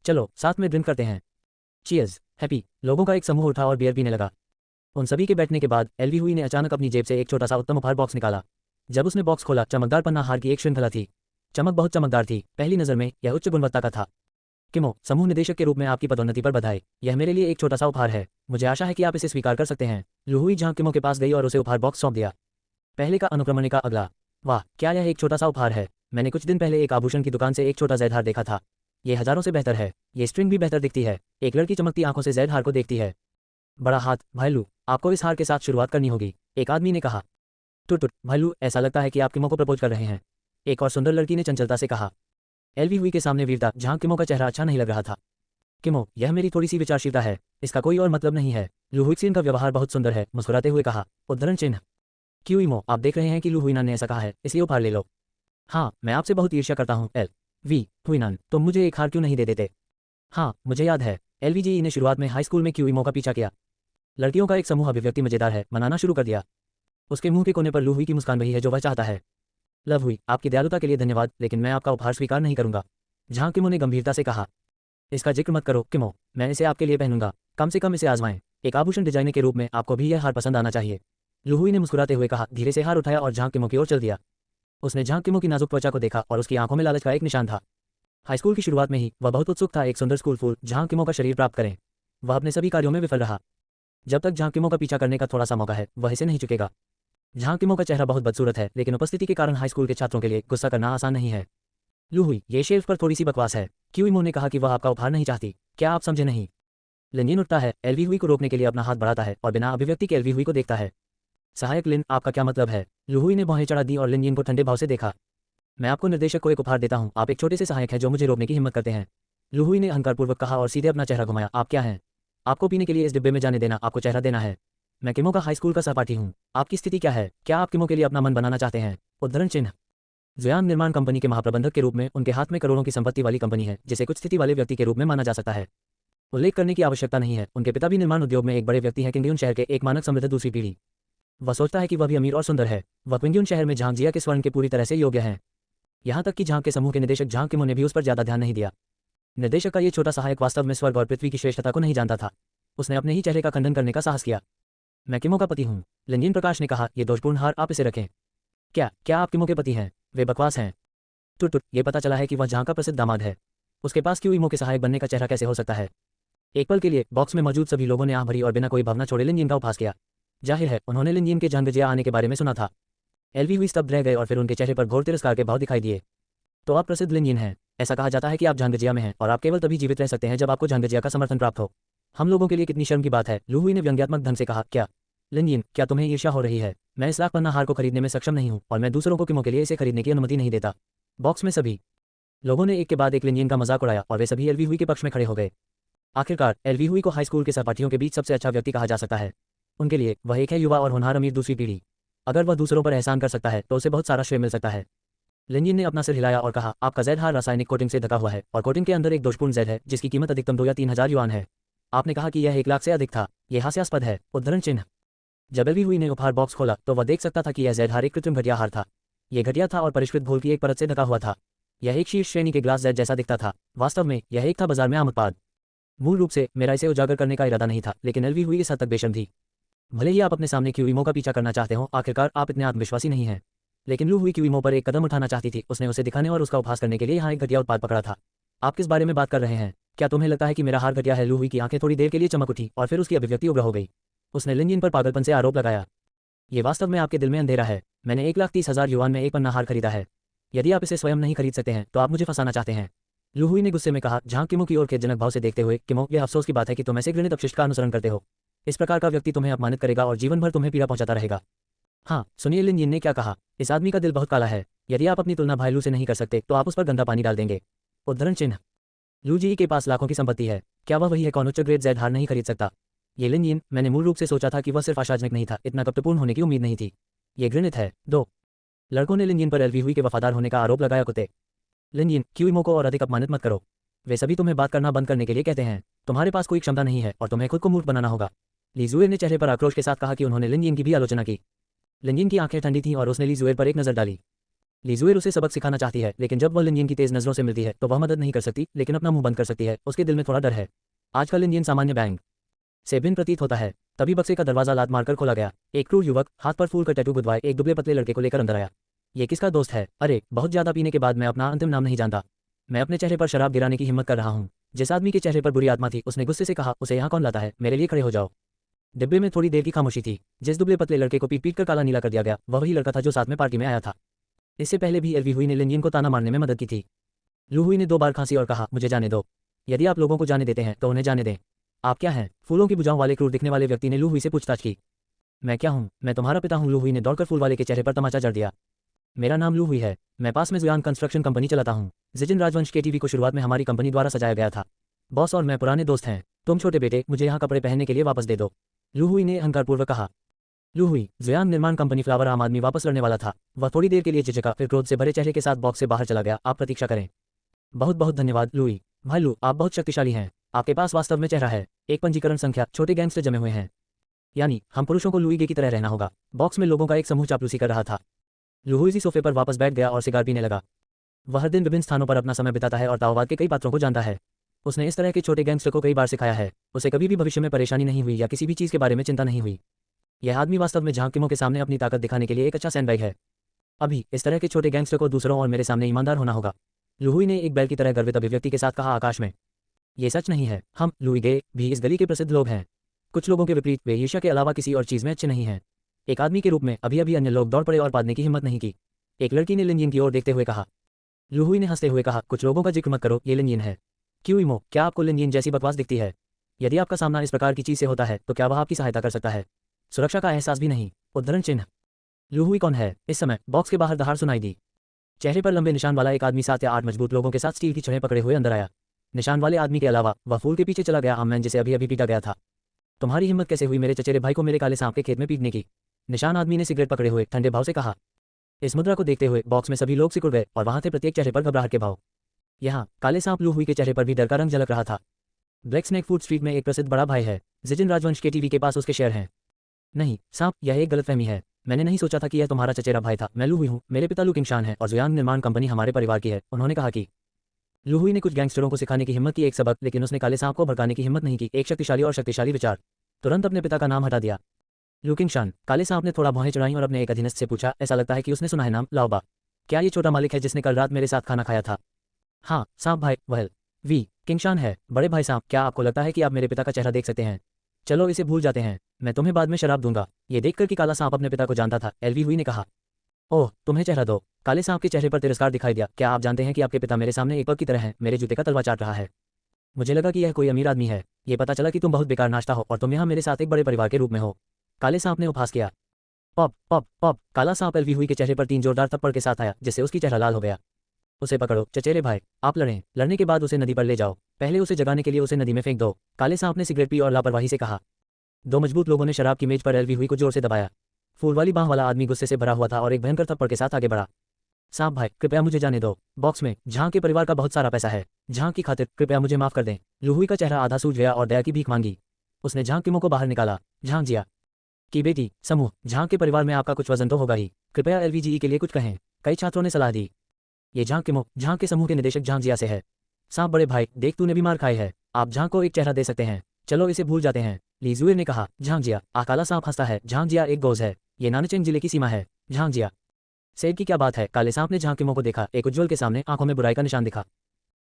चलो साथ में ड्रिंक करते हैं। Cheers, happy. लोगों का एक समूह उठा और बियर पीने लगा। उन सभी के बैठने के बाद एलवी हुई ने अचानक अपनी जेब से एक छोटा सा उत्तम उपहार बॉक्स निकाला। जब उसने बॉक्स खोला, चमकदार पन्ना हार की एक श्रृंखला थी। चमक बहुत चमकदार थी। पहली नजर में यह उच्च गुणवत्ता का था। किमो, समूह निदेशक के रूप में आपकी पदोन्नति पर बधाई। यह मेरे लिए एक छोटा सा उपहार है। मुझे आशा है कि आप इसे स्वीकार कर सकते हैं। लुहुई जहां किमो के पास गई और उसे उपहार बॉक्स सौंप दिया। पहले का अनुक्रमणिका अगला। वाह, क्या यह एक छोटा सा उपहार है? मैंने कुछ दिन पहले एक आभूषण की दुकान से एक छोटा जैद हार देखा था। ये हजारों से बेहतर है। ये स्ट्रिंग भी बेहतर दिखती है। एक लड़की चमकती आंखों से जैद हार को देखती है। बड़ा हाथ, भाईलू, आपको इस हार के साथ शुरुआत करनी होगी, एक आदमी ने कहा। टुट, भाईलू, ऐसा लगता है कि आप किमो को प्रपोज कर रहे हैं, एक और सुंदर लड़की ने चंचलता से कहा। एलवी हुई के सामने वीरता, जहां किमो का चेहरा अच्छा नहीं लग रहा था। किमो, यह मेरी थोड़ी सी विचारशीलता है, इसका कोई और मतलब नहीं है। लुहुइक्सिन का व्यवहार बहुत सुंदर है, मुस्कुराते हुए कहा। उद्धरण चिन्ह। क्यूइमो, आप देख रहे हैं कि लू हुइनान ने ऐसा कहा है, इसलिए उपहार ले लो। हाँ, मैं आपसे बहुत ईर्ष्या करता हूँ एल वी हुइनान, तुम मुझे एक हार क्यों नहीं दे देते? हाँ, मुझे याद है। एलवीजीई ने शुरुआत में हाई स्कूल में क्यूइमो का पीछा किया। लड़कियों का एक समूह अभिव्यक्ति मजेदार है, मनाना शुरू कर दिया। उसके मुंह के कोने पर लू हुई की मुस्कान वही है जो वह चाहता है। लव हुई, आपकी दयालुता के लिए धन्यवाद, लेकिन मैं आपका उपहार स्वीकार नहीं करूंगा, जहां किमो ने गंभीरता से कहा। इसका जिक्र मत करो किमो, मैं इसे आपके लिए पहनूंगा, कम से कम इसे आजमाएं। एक आभूषण डिजाइनर के रूप में आपको भी यह हार पसंद आना चाहिए। लुहुई ने मुस्कुराते हुए कहा, धीरे से हार उठाया और जहां किमो की ओर चल दिया। उसने जहां किमो की नाजुक त्वचा को देखा और उसकी आंखों में लालच का एक निशान था। हाई स्कूल की शुरुआत में ही वह बहुत उत्सुक था एक सुंदर स्कूल फूल जहां किमो का शरीर प्राप्त करें। वह अपने सभी कार्यों में विफल रहा। जब तक जहां किमो का पीछा करने का थोड़ा सा मौका है, वह इसे नहीं चुकेगा। जहां किमो का चेहरा बहुत बदसूरत है, लेकिन उपस्थिति के कारण हाई स्कूल के छात्रों के लिए गुस्सा करना आसान नहीं है। लुहुई, ये शेल्फ पर थोड़ी सी बकवास है। क्यूइमो ने कहा कि वह आपका उपहार नहीं चाहती, क्या आप समझे नहीं? लिन उठता है, एलवी हुई को रोकने के लिए अपना हाथ बढ़ाता है और बिना अभिव्यक्ति के एलवी हुई को देखता है। सहायक लिन, आपका क्या मतलब है? लुहुई ने भौहें चढ़ा दी और लिन यिन को ठंडे भाव से देखा। मैं आपको निर्देशक को एक उपहार देता हूं, आप एक छोटे से सहायक हैं जो मुझे रोकने की हिम्मत करते हैं। लुहुई ने अहंकारपूर्वक कहा और सीधे अपना चेहरा घुमाया। आप क्या हैं? आपको पीने के लिए इस डिब्बे में जाने देना, आपको चेहरा देना है। मैं किमो का हाई स्कूल का सहपाठी हूँ। आपकी स्थिति क्या है? क्या आप किमो के लिए अपना मन बनाना चाहते हैं? उद्धरण चिन्ह। जुयांग निर्माण कंपनी के महाप्रबंधक के रूप में उनके हाथ में करोड़ों की संपत्ति वाली कंपनी है, जिसे कुछ स्थिति वाले व्यक्ति के रूप में माना जा सकता है। उल्लेख करने की आवश्यकता नहीं है, उनके पिता भी निर्माण उद्योग में एक बड़े व्यक्ति हैं। किंगड्यून शहर के एक मानक समृद्ध दूसरी पीढ़ी। वह सोचता है कि वह भी अमीर और सुंदर है। वह किंगड्यून शहर में झांग जिया के स्वर्ण के पूरी तरह से योग्य है। यहाँ तक कि झांग के समूह के निदेशक झांग किमो ने भी उस पर ज्यादा ध्यान नहीं दिया। निर्देशक का ये छोटा सहायक वास्तव में स्वर्ग और पृथ्वी की श्रेष्ठता को नहीं जानता था। उसने अपने ही चेहरे का खंडन करने का साहस किया। मैं किमो का पति हूँ, लिन प्रकाश ने कहा। ये दोषपूर्ण हार, आप इसे रखें। क्या आप किमो के पति हैं? वे बकवास हैं। टुट, ये पता चला है कि वह जहां का प्रसिद्ध दामाद है। उसके पास क्यूइमो के सहायक बनने का चेहरा कैसे हो सकता है? एक पल के लिए बॉक्स में मौजूद सभी लोगों ने आंख भरी और बिना कोई भावना छोड़े लिन यिन का उपहास किया। जाहिर है उन्होंने लिन यिन के जहांगजिया आने के बारे में सुना था। एलवी हुई स्तब्ध रह गए और फिर उनके चेहरे पर घोर तिरस्कार के भाव दिखाई दिए। तो आप प्रसिद्ध लिन यिन हैं। ऐसा कहा जाता है कि आप जहांगजिया में हैं और आप केवल तभी जीवित रह सकते हैं जब आपको जहांगजिया का समर्थन प्राप्त हो। हम लोगों के लिए कितनी शर्म की बात है, लुहुई ने व्यंग्यात्मक ढंग से कहा। क्या लिनयिन, क्या तुम्हें ईर्ष्या हो रही है? मैं इस लाख पन्ना हार को खरीदने में सक्षम नहीं हूँ और मैं दूसरों को किमो के लिए इसे खरीदने की अनुमति नहीं देता। बॉक्स में सभी लोगों ने एक के बाद एक लिनयिन का मजाक उड़ाया और वे सभी एलवी हुई के पक्ष में खड़े हो गए। आखिरकार एलवी हुई को हाई स्कूल के सहपाठियों के बीच सबसे अच्छा व्यक्ति कहा जा सकता है। उनके लिए वह एक है युवा और होनहार अमीर दूसरी पीढ़ी। अगर वह दूसरों पर एहसान कर सकता है तो उसे बहुत सारा श्रेय मिल सकता है। लिनयिन ने अपना सिर हिलाया और कहा, आपका जैद हार रासायनिक कोटिंग से ढका हुआ है और कोटिंग के अंदर एक दोषपूर्ण जैद है जिसकी कीमत अधिकतम 2 या 3,000 युआन है। आपने कहा कि यह 1 लाख से अधिक था। यह हास्यास्पद है। उद्धरण चिन्ह। जब एलवी हुई ने उपहार बॉक्स खोला तो वह देख सकता था कि यह जैद हार एक कृत्रिम घटिया हार था। यह घटिया था और परिष्कृत घोल की एक परत से ढका हुआ था। यह एक शीर्ष श्रेणी के ग्लास जैद जैसा दिखता था। वास्तव में यह एक था बाजार में आम उत्पाद। मूल रूप से मेरा इसे उजागर करने का इरादा नहीं था, लेकिन एलवी हुई इस हद तक बेशर्म थी। भले ही आप अपने सामने क्यूइमो का पीछा करना चाहते हो, आखिरकार आप इतने आत्मविश्वासी नहीं हैं। लेकिन लू हुई क्यूइमो पर एक कदम उठाना चाहती थी। उसने उसे दिखाने और उसका उपहास करने के लिए यहाँ एक घटिया उत्पाद पकड़ा था। आप किस बारे में बात कर रहे हैं? क्या तुम्हें लगता है कि मेरा हार घटिया है? लू हुई की आंखें थोड़ी देर के लिए चमक उठी और फिर उसकी अभिव्यक्ति उग्र हो गई। उसने लिनयिन पर पागलपन से आरोप लगाया। ये वास्तव में आपके दिल में अंधेरा है। मैंने 1,30,000 युआन में एक पन्ना हार खरीदा है। यदि आप इसे स्वयं नहीं खरीद सकते हैं तो आप मुझे फंसाना चाहते हैं। लू हुई ने गुस्से में कहा, जहां किमो की ओर खेदजनक भाव से देखते हुए, किमो, यह अफसोस की बात है कि तुम ऐसे घृणित अपशिष्ट का अनुसरण करते हो। इस प्रकार का व्यक्ति तुम्हें अपमानित करेगा और जीवन भर तुम्हें पीड़ा पहुंचाता रहेगा। हाँ, सुनिए, लिनयिन ने क्या कहा। इस आदमी का दिल बहुत काला है। यदि आप अपनी तुलना भाई लू से नहीं कर सकते तो आप उस पर गंदा पानी डाल देंगे। उद्धरण चिन्ह। लू जी के पास लाखों की संपत्ति है। क्या वह वही है कौन उच्च ग्रेड जैद हार नहीं खरीद सकता? ये लिनयिन, मैंने मूल रूप से सोचा था कि वह सिर्फ आशाजनक नहीं था, इतना कपटपूर्ण होने की उम्मीद नहीं थी। ये घृणित है। 2 लड़कों ने लिनयिन पर एलवी हुई के वफादार होने का आरोप लगाया। कुत्ते। लिनयिन, क्यूइमो को और अधिक अपमानित मत करो। वे सभी तुम्हें बात करना बंद करने के लिए कहते हैं। तुम्हारे पास कोई क्षमता नहीं है और तुम्हें खुद को मूर्ख बनाना होगा। ली जुएर ने चेहरे पर आक्रोश के साथ कहा कि उन्होंने लिनयिन की भी आलोचना की। लिनयिन की आंखें ठंडी थीं और उसने ली जुएर पर एक नजर डाली। ली जुएर उसे सबक सिखाना चाहती है, लेकिन जब वह लिनयिन की तेज नजरों से मिलती है तो वह मदद नहीं कर सकती, लेकिन अपना मुंह बंद कर सकती है। उसके दिल में थोड़ा डर है। आज का लिनयिन सामान्य बैंग से भिन्न प्रतीत होता है। तभी बक्से का दरवाजा लात मारकर खोला गया। एक क्रूर युवक, हाथ पर फूल का टैटू गुदवाए, एक दुबले पतले लड़के को लेकर अंदर आया। ये किसका दोस्त है? अरे, बहुत ज्यादा पीने के बाद मैं अपना अंतिम नाम नहीं जानता। मैं अपने चेहरे पर शराब गिराने की हिम्मत कर रहा हूँ। जिस आदमी के चेहरे पर बुरी आत्मा थी उसने गुस्से से कहा, उसे यहाँ कौन लाता है? मेरे लिए खड़े हो जाओ। डिब्बे में थोड़ी देर की खामोशी थी। जिस दुबले पतले लड़के को पीट पीट कर काला नीला कर दिया गया, वह वही लड़का था जो साथ में पार्टी में आया था। इससे पहले भी एलवी हुई ने लिनयिन को ताना मारने में मदद की थी। लू हुई ने 2 बार खांसी और कहा, मुझे जाने दो। यदि आप लोगों को जाने देते हैं तो उन्हें जाने दें। आप क्या हैं? फूलों की बुझाओं वाले क्रूर दिखने वाले व्यक्ति ने लू हुई से पूछताछ की। मैं क्या हूँ? मैं तुम्हारा पिता हूँ। लू हुई ने दौड़कर फूल वाले के चेहरे पर तमाचा जड़ दिया। मेरा नाम लू हुई है। मैं पास में जुयान कंस्ट्रक्शन कंपनी चलाता हूँ। जिजिन राजवंश के टीवी को शुरुआत में हमारी कंपनी द्वारा सजाया गया था। बॉस और मैं पुराने दोस्त हैं। तुम छोटे बेटे, मुझे यहाँ कपड़े पहनने के लिए वापस दे दो। लू हुई ने अहंकारपूर्वक कहा। लू हुई, जुयान निर्माण कंपनी फ्लावर आम आदमी वापस लड़ने वाला था। वह थोड़ी देर के लिए झिझका, फिर क्रोध से भरे चेहरे के साथ बॉक्स से बाहर चला गया। आप प्रतीक्षा करें। बहुत बहुत धन्यवाद लुई। भाई लू, आप बहुत शक्तिशाली हैं। आपके पास वास्तव में चेहरा है। एक पंजीकरण संख्या, छोटे गैंगस्टर जमे हुए हैं। यानी हम पुरुषों को लुई गे की तरह रहना होगा। बॉक्स में लोगों का एक समूह चापलूसी कर रहा था। लू हुई सोफे पर वापस बैठ गया और सिगार पीने लगा। वह हर दिन विभिन्न स्थानों पर अपना समय बिताता है और ताओवाद के कई पात्रों को जानता है। उसने इस तरह के छोटे गैंगस्टर को कई बार सिखाया है। उसे कभी भी भविष्य में परेशानी नहीं हुई या किसी भी चीज़ के बारे में चिंता नहीं हुई। यह आदमी वास्तव में झांकिमों के सामने अपनी ताकत दिखाने के लिए एक अच्छा सैंडबैग है। अभी इस तरह के छोटे गैंगस्टर को दूसरों और मेरे सामने ईमानदार होना होगा। लू हुई ने एक बैल की तरह गर्वित अभिव्यक्ति के साथ कहा। आकाश में ये सच नहीं है। हम लुई गे भी इस गली के प्रसिद्ध लोग हैं। कुछ लोगों के विपरीत वे ईर्ष्या के अलावा किसी और चीज़ में अच्छे नहीं हैं। एक आदमी के रूप में अभी अभी अन्य लोग दौड़ पड़े और पादने की हिम्मत नहीं की। एक लड़की ने लिनयिन की ओर देखते हुए कहा। लू हुई ने हंसते हुए कहा, कुछ लोगों का जिक्र मत करो, ये लिनयिन है। क्यूइमो, क्या आपको लिनयिन जैसी बकवास दिखती है? यदि आपका सामना इस प्रकार की चीज़ से होता है तो क्या वह आपकी सहायता कर सकता है? सुरक्षा का एहसास भी नहीं। उद्धरण चिन्ह। लू हुई कौन है? इस समय बॉक्स के बाहर दहाड़ सुनाई दी। चेहरे पर लंबे निशान वाला एक आदमी 7 या 8 मजबूत लोगों के साथ स्टील की छड़ें पकड़े हुए अंदर आया। निशान वाले आदमी के अलावा वह फूल के पीछे चला गया आममैन जिसे अभी अभी पीटा गया था। तुम्हारी हिम्मत कैसे हुई मेरे चचेरे भाई को मेरे काले सांप के खेत में पीटने की? निशान आदमी ने सिगरेट पकड़े हुए ठंडे भाव से कहा। इस मुद्रा को देखते हुए बॉक्स में सभी लोग सिकुड़ गए और वहां थे प्रत्येक चेहरे पर घबराहट के भाव। यहाँ काले सांप लू हुई के चेहरे पर भी डर का रंग झलक रहा था। ब्लैक स्नेक फूड स्ट्रीट में एक प्रसिद्ध बड़ा भाई है। जिजिन राजवंश के टीवी के पास उसके शेयर हैं। नहीं सांप, यह एक गलतफहमी है। मैंने नहीं सोचा था कि यह तुम्हारा चचेरा भाई था। मैं लू हुई हूँ। मेरे पिता लू किंगशान है और जुयान निर्माण कंपनी हमारे परिवार की है। उन्होंने कहा कि लू हुई ने कुछ गैंगस्टरों को सिखाने की हिम्मत की एक सबक, लेकिन उसने काले सांप को भड़काने की हिम्मत नहीं की। एक शक्तिशाली विचार। तुरंत अपने पिता का नाम हटा दिया। लू किंगशान। काले सांप ने थोड़ा भौहें चढ़ाई और अपने एक अधीनस्थ से पूछा। ऐसा लगता है कि उसने सुना है नाम लाओबा। क्या ये छोटा मालिक है जिसने कल रात मेरे साथ खाना खाया था? हाँ सांप भाई, वह वी किंगशान है। बड़े भाई सांप, क्या आपको लगता है कि आप मेरे पिता का चेहरा देख सकते हैं? चलो इसे भूल जाते हैं। मैं तुम्हें बाद में शराब दूंगा। ये देखकर कि काला सांप अपने पिता को जानता था, एलवी हुई ने कहा। ओह, तुम्हें चेहरा दो। काले सांप के चेहरे पर तिरस्कार दिखाई दिया। क्या आप जानते हैं कि आपके पिता मेरे सामने एक पग की तरह हैं? मेरे जूते का तलवा चाट रहा है। मुझे लगा कि यह कोई अमीर आदमी है। ये पता चला कि तुम बहुत बेकार नाश्ता हो और तुम यहाँ मेरे साथ एक बड़े परिवार के रूप में हो। काले सांप ने उपहास किया। Pop pop pop. काला सांप एलवी हुई के चेहरे पर 3 जोरदार थप्पड़ के साथ आया, जिससे उसकी चेहरा लाल हो गया। उसे पकड़ो चचेरे भाई, आप लड़ें। लड़ने के बाद उसे नदी पर ले जाओ। पहले उसे जगाने के लिए उसे नदी में फेंक दो। काले सांप ने सिगरेट पी और लापरवाही से कहा। 2 मजबूत लोगों ने शराब की मेज पर एलवी हुई को जोर से दबाया। फूल वाली बांह वाला आदमी गुस्से से भरा हुआ था और एक भयंकर थप्पड़ के साथ आगे बढ़ा। सांप भाई, कृपया मुझे जाने दो। बॉक्स में झांग के परिवार का बहुत सारा पैसा है। झांग की खातिर कृपया मुझे माफ कर दें। लुहुई का चेहरा आधा सूज गया और दया की भीख मांगी। उसने झांग के मुंह को बाहर निकाला। झांग जिया की बेटी समूह, झांग के परिवार में आपका कुछ वजन तो होगा ही, कृपया एलवीजीई के लिए कुछ कहें। कई छात्रों ने सलाह दी। ये झांग के मुंह झांग के समूह के निदेशक झांग जिया से है। सांप बड़े भाई, देख तूने भी मार खाई है, आप झांग को एक चेहरा दे सकते हैं। चलो इसे भूल जाते हैं। ली जुए ने कहा। झांग जिया, काला सांप हंसता है। झांग जिया एक गोज है, ये नानचेंग जिले की सीमा है। झांग जिया, सेब की क्या बात है। काले सांप ने झांग के मुंह को देखा। एक उज्ज्वल के सामने आंखों में बुराई का निशान दिखा।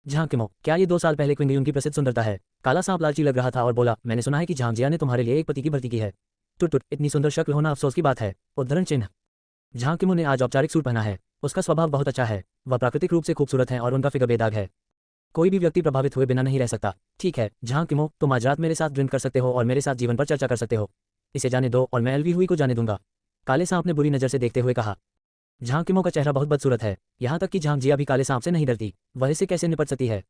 झांग के मुंह, क्या ये 2 साल पहले क्विंगयुन की प्रसिद्ध सुंदरता है। काला सांप लालची लग रहा था और बोला, मैंने सुना है कि झांग जिया ने तुम्हारे लिए एक पति की भर्ती की है। टुट टुट, इतनी सुंदर शक्ल होना अफसोस की बात है। उद्धरण चिन्ह। झांग के मुंह ने आज औपचारिक सूट पहना है। उसका स्वभाव बहुत अच्छा है। वह प्राकृतिक रूप से खूबसूरत है और उनका फिगर बेदाग है। कोई भी व्यक्ति प्रभावित हुए बिना नहीं रह सकता। ठीक है झांग के मुंह, तुम आज रात मेरे साथ ड्रिंक कर सकते हो और मेरे साथ जीवन पर चर्चा कर सकते हो। इसे जाने दो और मैं एलवी हुई को जाने दूंगा। काले सांप ने बुरी नजर से देखते हुए कहा। झांग के मुंह का चेहरा बहुत बदसूरत है। यहाँ तक कि झांग जिया भी काले सांप से नहीं डरती। वह इससे कैसे निपट सकती है।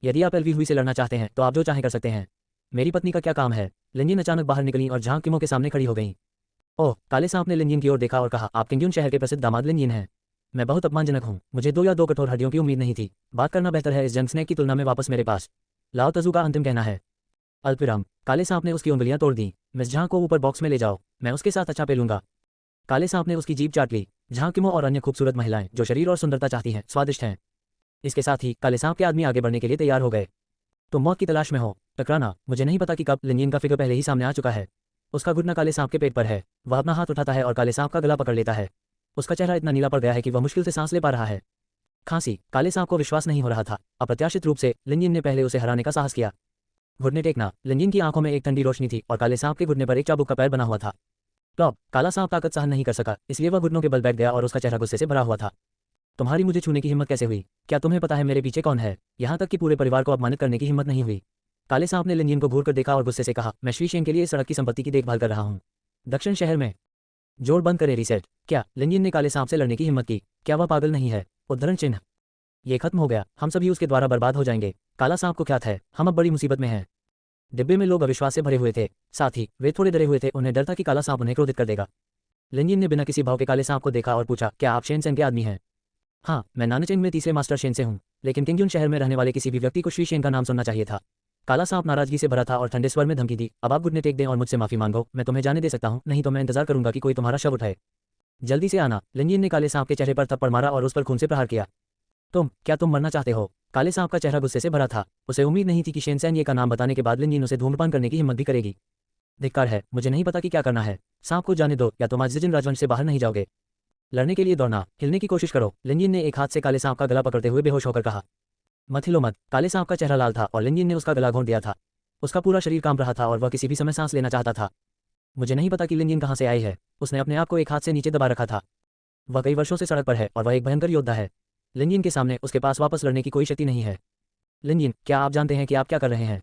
यदि आप एलवी हुई से लड़ना चाहते हैं तो आप जो चाहें कर सकते हैं। मेरी पत्नी का क्या काम है। लिंजिन अचानक बाहर निकली और झांग के मुंह के सामने खड़ी हो गई। ओह, काले सांप ने लिंजिन की ओर देखा और कहा, आप किंगयुन शहर के प्रसिद्ध दामाद लिंजिन हैं। मैं बहुत अपमानजनक हूँ। मुझे 2 या 2 कठोर हड्डियों की उम्मीद नहीं थी। बात करना बेहतर है इस जंग स्नेक की तुलना में। वापस मेरे पास लाओ तजू का अंतिम कहना है। अल्पविराम। काले सांप ने उसकी उंगलियां तोड़ दी। मिस झांग को ऊपर बॉक्स में ले जाओ, मैं उसके साथ अच्छा पेलूंगा। काले सांप ने उसकी जीभ चाट ली। झांग के मुंह और अन्य खूबसूरत महिलाएं जो शरीर और सुंदरता चाहती हैं, स्वादिष्ट हैं। इसके साथ ही काले सांप के आदमी आगे बढ़ने के लिए तैयार हो गए। तुम मौत की तलाश में हो। टकराना, मुझे नहीं पता कि कब। लिंजिन का फिगर पहले ही सामने आ चुका है। उसका घुटना काले सांप के पेट पर है। वह अपना हाथ उठाता है और काले सांप का गला पकड़ लेता है। उसका चेहरा इतना नीला पड़ गया है कि वह मुश्किल से सांस ले पा रहा है। खांसी। काले सांप को विश्वास नहीं हो रहा था। अप्रत्याशित रूप से लिंजिन ने पहले उसे हराने का साहस किया। घुटने टेकना। लिंजिन की आंखों में एक ठंडी रोशनी थी और काले सांप के घुटने पर एक चाबुक का पैर बना हुआ था। टॉप। काला सांप ताकत सहन नहीं कर सका, इसलिए वह घुटनों के बल बैठ गया और उसका चेहरा गुस्से से भरा हुआ था। तुम्हारी मुझे छूने की हिम्मत कैसे हुई। क्या तुम्हें पता है मेरे पीछे कौन है। यहाँ तक कि पूरे परिवार को अपमानित करने की हिम्मत नहीं हुई। काले सांप ने लिंजिन को घूर कर देखा और गुस्से से कहा, मैं श्री शेन के लिए इस सड़क की संपत्ति की देखभाल कर रहा हूँ। दक्षिण शहर में। जोड़ बंद करे रीसेट। क्या। लिंजिन ने काले सांप से लड़ने की हिम्मत की। क्या वह पागल नहीं है। उद्धरण चिन्ह। ये खत्म हो गया, हम सभी उसके द्वारा बर्बाद हो जाएंगे। काला सांप को ख्यात है, हम अब बड़ी मुसीबत में हैं। डिब्बे में लोग अविश्वास से भरे हुए थे, साथ ही वे थोड़े डरे हुए थे। उन्हें डर था कि काला सांप उन्हें क्रोधित कर देगा। लिंजिन ने बिना किसी भाव के काले सांप को देखा और पूछा, क्या आप शेन सेन के आदमी हैं। हाँ, मैं नानचेंग में तीसरे मास्टर शेन से हूँ, लेकिन किंगयुन शहर में रहने वाले किसी भी व्यक्ति को श्री शेन का नाम सुनना चाहिए था। काला सांप नाराजगी से भरा था और ठंडे स्वर में धमकी दी, अब आप घुटने टेक दें और मुझसे माफी मांगो। मैं तुम्हें जाने दे सकता हूँ, नहीं तो मैं इंतजार करूंगा कि कोई तुम्हारा शव उठाए। जल्दी से आना। लिंजिन ने काले सांप के चेहरे पर थप्पड़ मारा और उस पर खून से प्रहार किया। क्या तुम मरना चाहते हो। काले सांप का चेहरा गुस्से से भरा था। उसे उम्मीद नहीं थी कि शेन सेन ये का नाम बताने के बाद लिंजिन उसे धूम्रपान करने की हिम्मत भी करेगी। धिक्कार है, मुझे नहीं पता कि क्या करना है। सांप को जाने दो या तुम आज जिजिन राजवंश से बाहर नहीं जाओगे। लड़ने के लिए दौड़ना, हिलने की कोशिश करो। लिंजिन ने एक हाथ से काले सांप का गला पकड़ते हुए बेहोश होकर कहा। मत हिलो मत। काले सांप का चेहरा लाल था और लिंजिन ने उसका गला घोंट दिया था। उसका पूरा शरीर कांप रहा था और वह किसी भी समय सांस लेना चाहता था। मुझे नहीं पता कि लिंजिन कहाँ से आई है। उसने अपने आप को एक हाथ से नीचे दबा रखा था। वह कई वर्षों से सड़क पर है और वह एक भयंकर योद्धा है। लिंजिन के सामने उसके पास वापस लड़ने की कोई शक्ति नहीं है। लिंजिन, क्या आप जानते हैं कि आप क्या कर रहे हैं।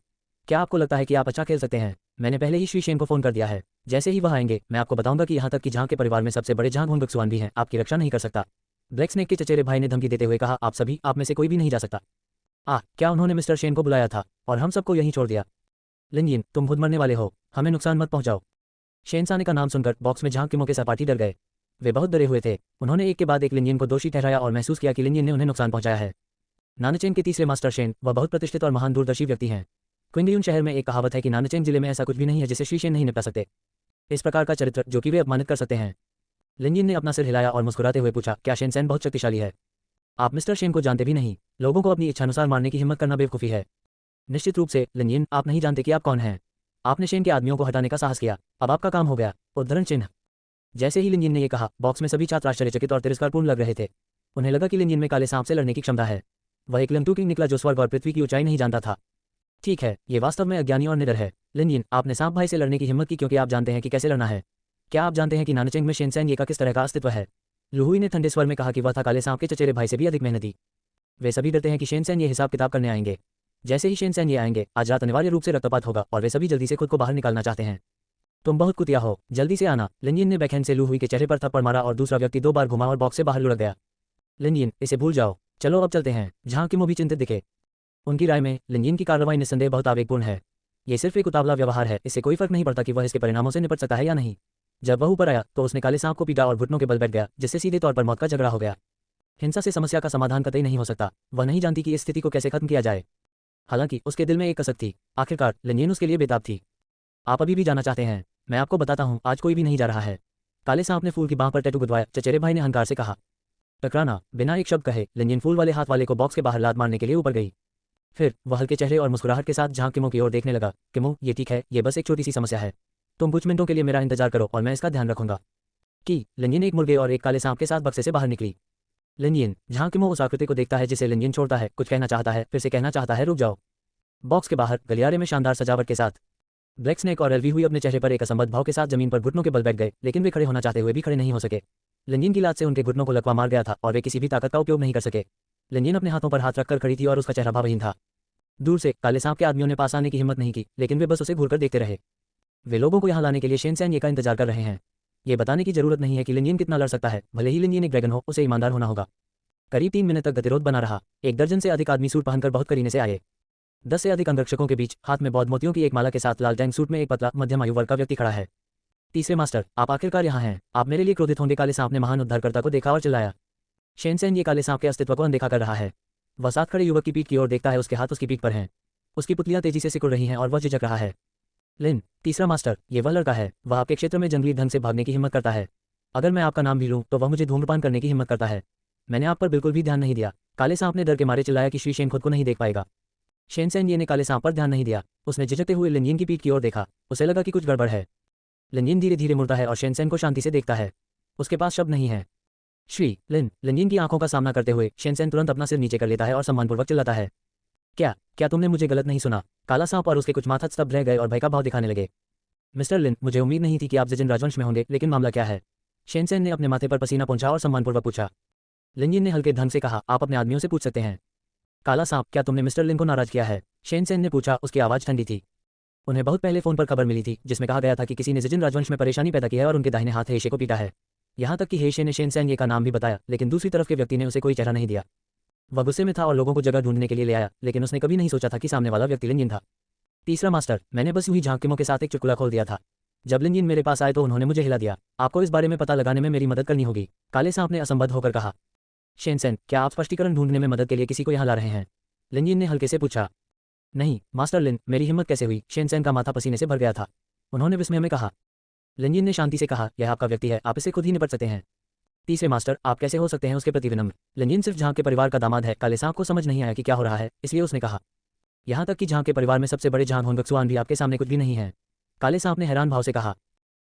क्या आपको लगता है कि आप अच्छा खेल सकते हैं। मैंने पहले ही श्री शेन को फोन कर दिया है। जैसे ही वह आएंगे मैं आपको बताऊंगा कि यहाँ तक कि झांग के परिवार में सबसे बड़े झांग हुनबुक्सवान भी हैं, आपकी रक्षा नहीं कर सकता। ब्लैक स्नेक के चचेरे भाई ने धमकी देते हुए कहा, आप में से कोई भी नहीं जा सकता। क्या उन्होंने मिस्टर शेन को बुलाया था और हम सबको यहीं छोड़ दिया। लिंजिन, तुम खुद मरने वाले हो, हमें नुकसान मत पहुंचाओ। शेनसाने का नाम सुनकर बॉक्स में झांग के मुंह के सहपाठी डर गए। वे बहुत डरे हुए थे। उन्होंने एक के बाद एक लिंजिन को दोषी ठहराया और महसूस किया कि लिंजिन ने उन्हें नुकसान पहुंचाया है। नानचेन के तीसरे मास्टर शेन, वह बहुत प्रतिष्ठित और महान दूरदर्शी व्यक्ति हैं। क्विंगयुन शहर में एक कहावत है कि नानचेन जिले में ऐसा कुछ भी नहीं है जिसे श्री शेन नहीं निपटा सकते। इस प्रकार का चरित्र जो कि वे अपमानित कर सकते हैं। लिंजिन ने अपना सिर हिलाया और मुस्कुराते हुए पूछा, क्या शेन सेन बहुत शक्तिशाली है। आप मिस्टर शेन को जानते भी नहीं। लोगों को अपनी इच्छानुसार मारने की हिम्मत करना बेवकूफ़ी है। निश्चित रूप से लिंजिन, आप नहीं जानते कि आप कौन हैं। आपने शेन के आदमियों को हटाने का साहस किया, अब आपका काम हो गया। उद्धरण चिन्ह। जैसे ही लिंजिन ने यह कहा, बॉक्स में सभी छात्र आश्चर्यचकित और तिरस्कारपूर्ण लग रहे थे। उन्हें लगा कि लिंजिन में काले सांप से लड़ने की क्षमता है। वह एक लंटू किंग निकला जो स्वर्ग और पृथ्वी की ऊंचाई नहीं जानता था। ठीक है, ये वास्तव में अज्ञानी और निडर है। लिंजिन, आपने सांप भाई से लड़ने की हिम्मत की क्योंकि आप जानते हैं कि कैसे लड़ना है। क्या आप जानते हैं कि नानचेंग में शेनसेन ये का किस तरह का अस्तित्व है। लुहुई ने ठंडे स्वर में कहा कि वह था काले सांप के चचेरे भाई से भी अधिक मेहनती। वे सभी डरते हैं कि शेनसेन ये हिसाब किताब करने आएंगे। जैसे ही शेनसेन ये आएंगे, आज रात अनिवार्य रूप से रक्तपात होगा और वे सभी जल्दी से खुद को बाहर निकालना चाहते हैं। तुम बहुत कुतिया हो, जल्दी से आना। लिनयिन ने बैकहैंड से लू हुई के चेहरे पर थप्पड़ मारा और दूसरा व्यक्ति 2 बार घुमा और बॉक्स से बाहर लुढ़क गया। लिनयिन, इसे भूल जाओ, चलो अब चलते हैं। झांग किमो भी चिंतित दिखे। उनकी राय में लिनयिन की कार्रवाई निस्संदेह बहुत आवेगपूर्ण है। ये सिर्फ एक उतावला व्यवहार है, इससे कोई फर्क नहीं पड़ता कि वह इसके परिणामों से निपट सकता है या नहीं। जब वह ऊपर आया तो उसने काले सांप को पीटा और घुटनों के बल बैठ गया, जिससे सीधे तौर पर मौत का झगड़ा हो गया। हिंसा से समस्या का समाधान कतई नहीं हो सकता। वह नहीं जानती कि इस स्थिति को कैसे खत्म किया जाए। हालांकि उसके दिल में एक कसक थी। आखिरकार लिनयिन उसके लिए बेताब थी। आप अभी भी जाना चाहते हैं? मैं आपको बताता हूँ, आज कोई भी नहीं जा रहा है। काले सांप ने फूल की बांह पर टैटू गुदवाया। चचेरे भाई ने अहंकार से कहा। टकराना। बिना एक शब्द कहे लिनयिन फूल वाले हाथ वाले को बॉक्स के बाहर लात मारने के लिए ऊपर गई। फिर वह हल्के चेहरे और मुस्कुराहट के साथ झांग किमो की ओर देखने लगा। किमो, ये ठीक है, ये बस एक छोटी सी समस्या है। तुम कुछ मिनटों के लिए मेरा इंतजार करो और मैं इसका ध्यान रखूंगा। कि लिनयिन एक मुर्गे और एक काले सांप के साथ बक्से से बाहर निकली। लिनयिन, झांग किमो उस आकृति को देखता है जिसे लिनयिन छोड़ता है, कुछ कहना चाहता है, फिर से कहना चाहता है रुक जाओ। बॉक्स के बाहर गलियारे में शानदार सजावट के साथ ब्लैक स्नेक और एलवी हुई अपने चेहरे पर एक असंबद्ध भाव के साथ जमीन पर घुटनों के बल बैठ गए, लेकिन वे खड़े होना चाहते हुए भी खड़े नहीं हो सके। लिनयिन की लात से उनके घुटनों को लकवा मार गया था और वे किसी भी ताकत का उपयोग नहीं कर सके। लिनयिन अपने हाथों पर हाथ रखकर खड़ी थी और उसका चेहरा भावहीन था। दूर से काले सांप के आदमियों ने पास आने की हिम्मत नहीं की, लेकिन वे बस उसे घूरकर देखते रहे। वे लोगों को यहाँ लाने के लिए शेनसेन ये का इंतजार कर रहे हैं। ये बताने की जरूरत नहीं है कि लिनयिन कितना लड़ सकता है, भले ही लिनयिन एक ड्रैगन हो, उसे ईमानदार होना होगा। करीब 3 मिनट तक गतिरोध बना रहा। 1 दर्जन से अधिक आदमी सूट पहनकर बहुत करीने से आए। 10 से अधिक अंगरक्षकों के बीच हाथ में बौद्ध मोतियों की एक माला के साथ लाल टैंक सूट में एक पतला मध्यम आयु वर्ग का व्यक्ति खड़ा है। तीसरे मास्टर, आप आखिरकार यहाँ हैं। आप मेरे लिए क्रोधित होंगे? काले सांप ने महान उद्धारकर्ता को देखा और चिल्लाया। शेनसेन ये काले सांप के अस्तित्व को अनदेखा कर रहा है। वह साथ खड़े युवक की पीठ की ओर देखता है, उसके हाथ उसकी पीठ पर हैं। उसकी पुतलियां तेजी से सिकुड़ रही हैं और वह झिझक रहा है। लिन, तीसरा मास्टर, ये वह लड़का है, वह आपके क्षेत्र में जंगली ढंग से भागने की हिम्मत करता है। अगर मैं आपका नाम भी लूं तो वह मुझे धूम्रपान करने की हिम्मत करता है। मैंने आप पर बिल्कुल भी ध्यान नहीं दिया। काले सांप ने डर के मारे चिल्लाया कि श्री शेन खुद को नहीं देख पाएगा। शेनसेन ये ने काले सांप पर ध्यान नहीं दिया। उसने झिझकते हुए लिनयिन की पीठ की ओर देखा। उसे लगा कि कुछ गड़बड़ है। लिनयिन धीरे धीरे मुड़ता है और शेनसेन को शांति से देखता है। उसके पास शब्द नहीं है। श्री लिन। लिनयिन की आंखों का सामना करते हुए शेनसेन तुरंत अपना सिर नीचे कर लेता है और सम्मानपूर्वक चिल्लाता है। क्या तुमने मुझे गलत नहीं सुना? काला सांप और उसके कुछ माथा स्तब्ध रह गए और भय का भाव दिखाने लगे। मिस्टर लिन, मुझे उम्मीद नहीं थी कि आप जिजिन राजवंश में होंगे, लेकिन मामला क्या है? शेनसेन ने अपने माथे पर पसीना पोंछा और सम्मानपूर्वक पूछा। लिनयिन ने हल्के ढंग से कहा, आप अपने आदमियों से पूछ सकते हैं। काला सांप, क्या तुमने मिस्टर लिन को नाराज किया है? शेनसेन ने पूछा। उसकी आवाज़ ठंडी थी। उन्हें बहुत पहले फोन पर खबर मिली थी जिसमें कहा गया था कि किसी ने जिजिन राजवंश में परेशानी पैदा की है और उनके दाहिने हाथ हेशे को पीटा है। यहाँ तक कि हेशे ने शेनसेन ये का नाम भी बताया, लेकिन दूसरी तरफ के व्यक्ति ने उसे कोई चेहरा नहीं दिया। वह गुस्से में था और लोगों को जगह ढूंढने के लिए ले आया, लेकिन उसने कभी नहीं सोचा था कि सामने वाला व्यक्ति लिनयिन था। तीसरा मास्टर, मैंने बस यूं ही झांग किमो के साथ एक चुटकुला खोल दिया था। जब लिनयिन मेरे पास आए तो उन्होंने मुझे हिला दिया। आपको इस बारे में पता लगाने में मेरी मदद करनी होगी। काले सांप ने असंबद्ध होकर कहा। शेनसेन, क्या आप स्पष्टीकरण ढूंढने में मदद के लिए किसी को यहाँ ला रहे हैं? लिनयिन ने हल्के से पूछा। नहीं मास्टर लिन, मेरी हिम्मत कैसे हुई? शेनसेन का माथा पसीने से भर गया था। उन्होंने विस्मय में कहा। लिनयिन ने शांति से कहा, यह आपका व्यक्ति है, आप इसे खुद ही निपट सकते हैं। तीसरे मास्टर, आप कैसे हो सकते हैं उसके प्रति विनम्र? लिनयिन सिर्फ झांग के परिवार का दामाद है। काले सांप को समझ नहीं आया कि क्या हो रहा है, इसलिए उसने कहा। यहाँ तक कि झांग के परिवार में सबसे बड़े झांग होंगक्सुआन भी आपके सामने कुछ भी नहीं है। काले सांप ने हैरान भाव से कहा।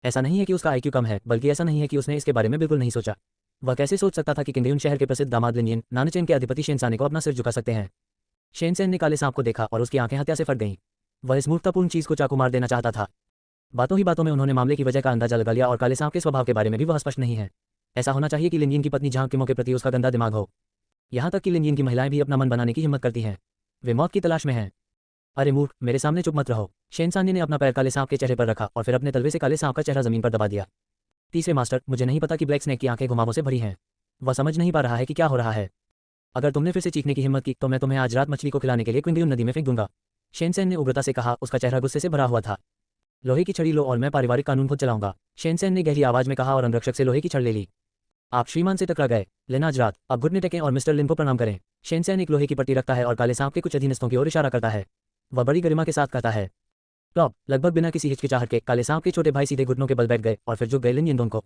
ऐसा नहीं है कि उसका IQ कम है, बल्कि ऐसा नहीं है कि उसने इसके बारे में बिल्कुल नहीं सोचा। वह कैसे सोच सकता था कि किंगयुन शहर के प्रसिद्ध दामाद लिनयिन नानचेन के अधिपति शेनसाने को अपना सिर झुका सकते हैं। शेनसेन ने काले सांप को देखा और उसकी आंखें हत्या से फट गईं। वह इस मूर्खतापूर्ण चीज को चाकू मार देना चाहता था। बातों ही बातों में उन्होंने मामले की वजह का अंदाजा लगा लिया और काले सांप के स्वभाव के बारे में भी वह स्पष्ट नहीं है। ऐसा होना चाहिए कि लिनयिन की पत्नी झांग किमो के प्रति उसका गंदा दिमाग हो। यहाँ तक कि लिनयिन की महिलाएं भी अपना मन बनाने की हिम्मत करती हैं। वे मौत की तलाश में हैं। अरे मूर्ख, मेरे सामने चुप मत रहो। शेनसाने ने अपना पैर काले सांप के चेहरे पर रखा और फिर अपने तलवे से काले सांप का चेहरा जमीन पर दबा दिया। तीसरे मास्टर, मुझे नहीं पता कि ब्लैक स्नेक की आंखें घुमावों से भरी हैं। वह समझ नहीं पा रहा है कि क्या हो रहा है। अगर तुमने फिर से चीखने की हिम्मत की तो मैं तुम्हें आज रात मछली को खिलाने के लिए क्विंगयुन नदी में फेंक दूंगा। शेनसेन ने उग्रता से कहा। उसका चेहरा गुस्से से भरा हुआ था। लोहे की छड़ी लो और मैं पारिवारिक कानून खुद चलाऊंगा। शेनसेन ने गहरी आवाज में कहा और अंगरक्षक से लोहे की छड़ ले ली। आप श्रीमान से टकरा गए। लिन, आज रात अब घुटने टेकें और मिस्टर लिन को प्रणाम करें। शेनसेन एक लोहे की पट्टी रखता है और काले सांप के कुछ अधीनस्थों की ओर इशारा करता है। वह बड़ी गरिमा के साथ कहता है। टॉप। लगभग बिना किसी हिचकिचाहट के काले सांप के छोटे भाई सीधे घुटनों के बल बैठ गए और फिर झुक गए लिनयिन दोनों को।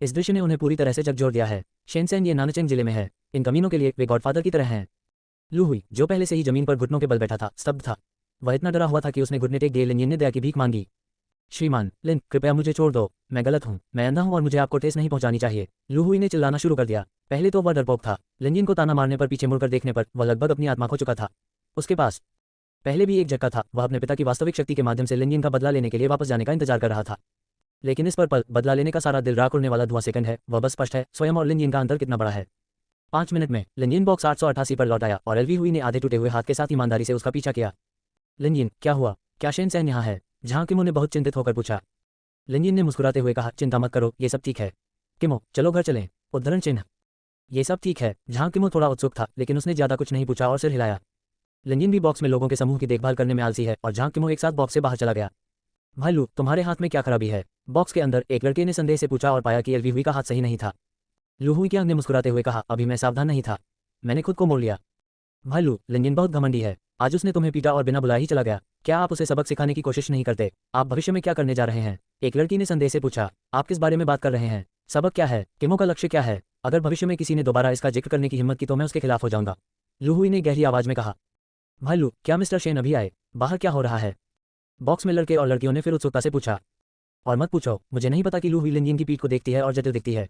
इस दृश्य ने उन्हें पूरी तरह से झकझोर दिया है। शेनसेन ये नानचेंग जिले में है। इन कमीनों के लिए वे गॉडफादर की तरह हैं। लू हुई, जो पहले से ही जमीन पर घुटनों के बल बैठा था, स्तब्ध था। वह इतना डरा हुआ था कि उसने घुटने टेक दिए। लिनयिन ने दया की भीख मांगी। श्रीमान लिन, कृपया मुझे छोड़ दो। मैं गलत हूँ, मैं अंधा हूँ और मुझे आपको ठेस नहीं पहुंचानी चाहिए। लू हुई ने चिल्लाना शुरू कर दिया। पहले तो वह डरपोक था। लिनयिन को ताना मारने पर पीछे मुड़कर देखने पर वह लगभग अपनी आत्मा खो चुका था। उसके पास पहले भी एक झटका था। वह अपने पिता की वास्तविक शक्ति के माध्यम से लिनयिन का बदला लेने के लिए वापस जाने का इंतजार कर रहा था। लेकिन इस पर बदला लेने का सारा दिल राख उड़ने वाला धुआं सेकंड है। वह बस स्पष्ट है स्वयं और लिनयिन का अंतर कितना बड़ा है। 5 मिनट में लिनयिन बॉक्स 888 पर लौट आया और एलवी हुई ने आधे टूटे हुए हाथ के साथ ईमानदारी से उसका पीछा किया। लिनयिन, क्या हुआ? क्या शेनसेन यहाँ है? झांग किमो ने बहुत चिंतित होकर पूछा। लिनयिन ने मुस्कुराते हुए कहा, चिंता मत करो, ये सब ठीक है। किमो, चलो घर चलें। उद्धरण चिन्ह। ये सब ठीक है। झांग किमो थोड़ा उत्सुक था, लेकिन उसने ज्यादा कुछ नहीं पूछा और सिर हिलाया। लिनयिन भी बॉक्स में लोगों के समूह की देखभाल करने में आलसी है और झांग किमो एक साथ बॉक्स से बाहर चला गया। भाई लू, तुम्हारे हाथ में क्या खराबी है? बॉक्स के अंदर एक लड़के ने संदेह से पूछा और पाया कि एलवी हुई का हाथ सही नहीं था। लू हुई ने मुस्कुराते हुए कहा, अभी मैं सावधान नहीं था, मैंने खुद को मोड़ लिया। भाई लू, लिनयिन बहुत घमंडी है। आज उसने तुम्हें पीटा और बिना बुलाए ही चला गया। क्या आप उसे सबक सिखाने की कोशिश नहीं करते? आप भविष्य में क्या करने जा रहे हैं? एक लड़की ने संदेह से पूछा। आप किस बारे में बात कर रहे हैं? सबक क्या है? किमो का लक्ष्य क्या है? अगर भविष्य में किसी ने दोबारा इसका जिक्र करने की हिम्मत की तो मैं उसके खिलाफ हो जाऊंगा। लू हुई ने गहरी आवाज में कहा। भाई लू, क्या मिस्टर शेन अभी आए? बाहर क्या हो रहा है? बॉक्स में लड़के और लड़कियों ने फिर उत्सुकता से पूछा। और मत पूछो, मुझे नहीं पता कि लू हुई लिनयिन की पीठ को देखती है और जटिल दिखती है।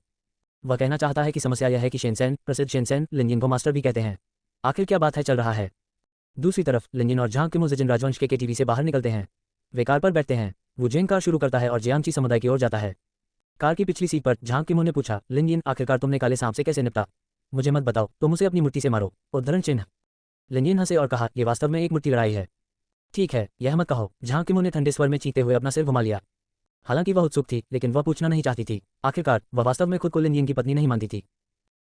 वह कहना चाहता है कि समस्या यह है कि शेनसेन, प्रसिद्ध शेनसेन, लिनयिन को मास्टर भी कहते हैं। आखिर क्या बात है चल रहा है? दूसरी तरफ लिनयिन और झांग किमो जिन राजवंश के टीवी से बाहर निकलते हैं। वे कार पर बैठते हैं। वू जेंग कार शुरू करता है और जियांगची समुदाय की ओर जाता है। कार की पिछली सीट पर झांग किमो ने पूछा, लिनयिन, आखिरकार तुमने काले सांप से कैसे निपटा? मुझे मत बताओ, तुम उसे अपनी मुट्ठी से मारो। उद्धरण चिन्ह। लिनयिन हंसे और कहा, यह वास्तव में एक मुट्ठी लड़ाई है। ठीक है, यह मत कहो। झांग किमो ने ठंडे स्वर में चीखते हुए अपना सिर घुमा लिया। हालांकि वह उत्सुक थी, लेकिन वह पूछना नहीं चाहती थी। आखिरकार वह वास्तव में खुद को लिनयिन की पत्नी नहीं मानती थी।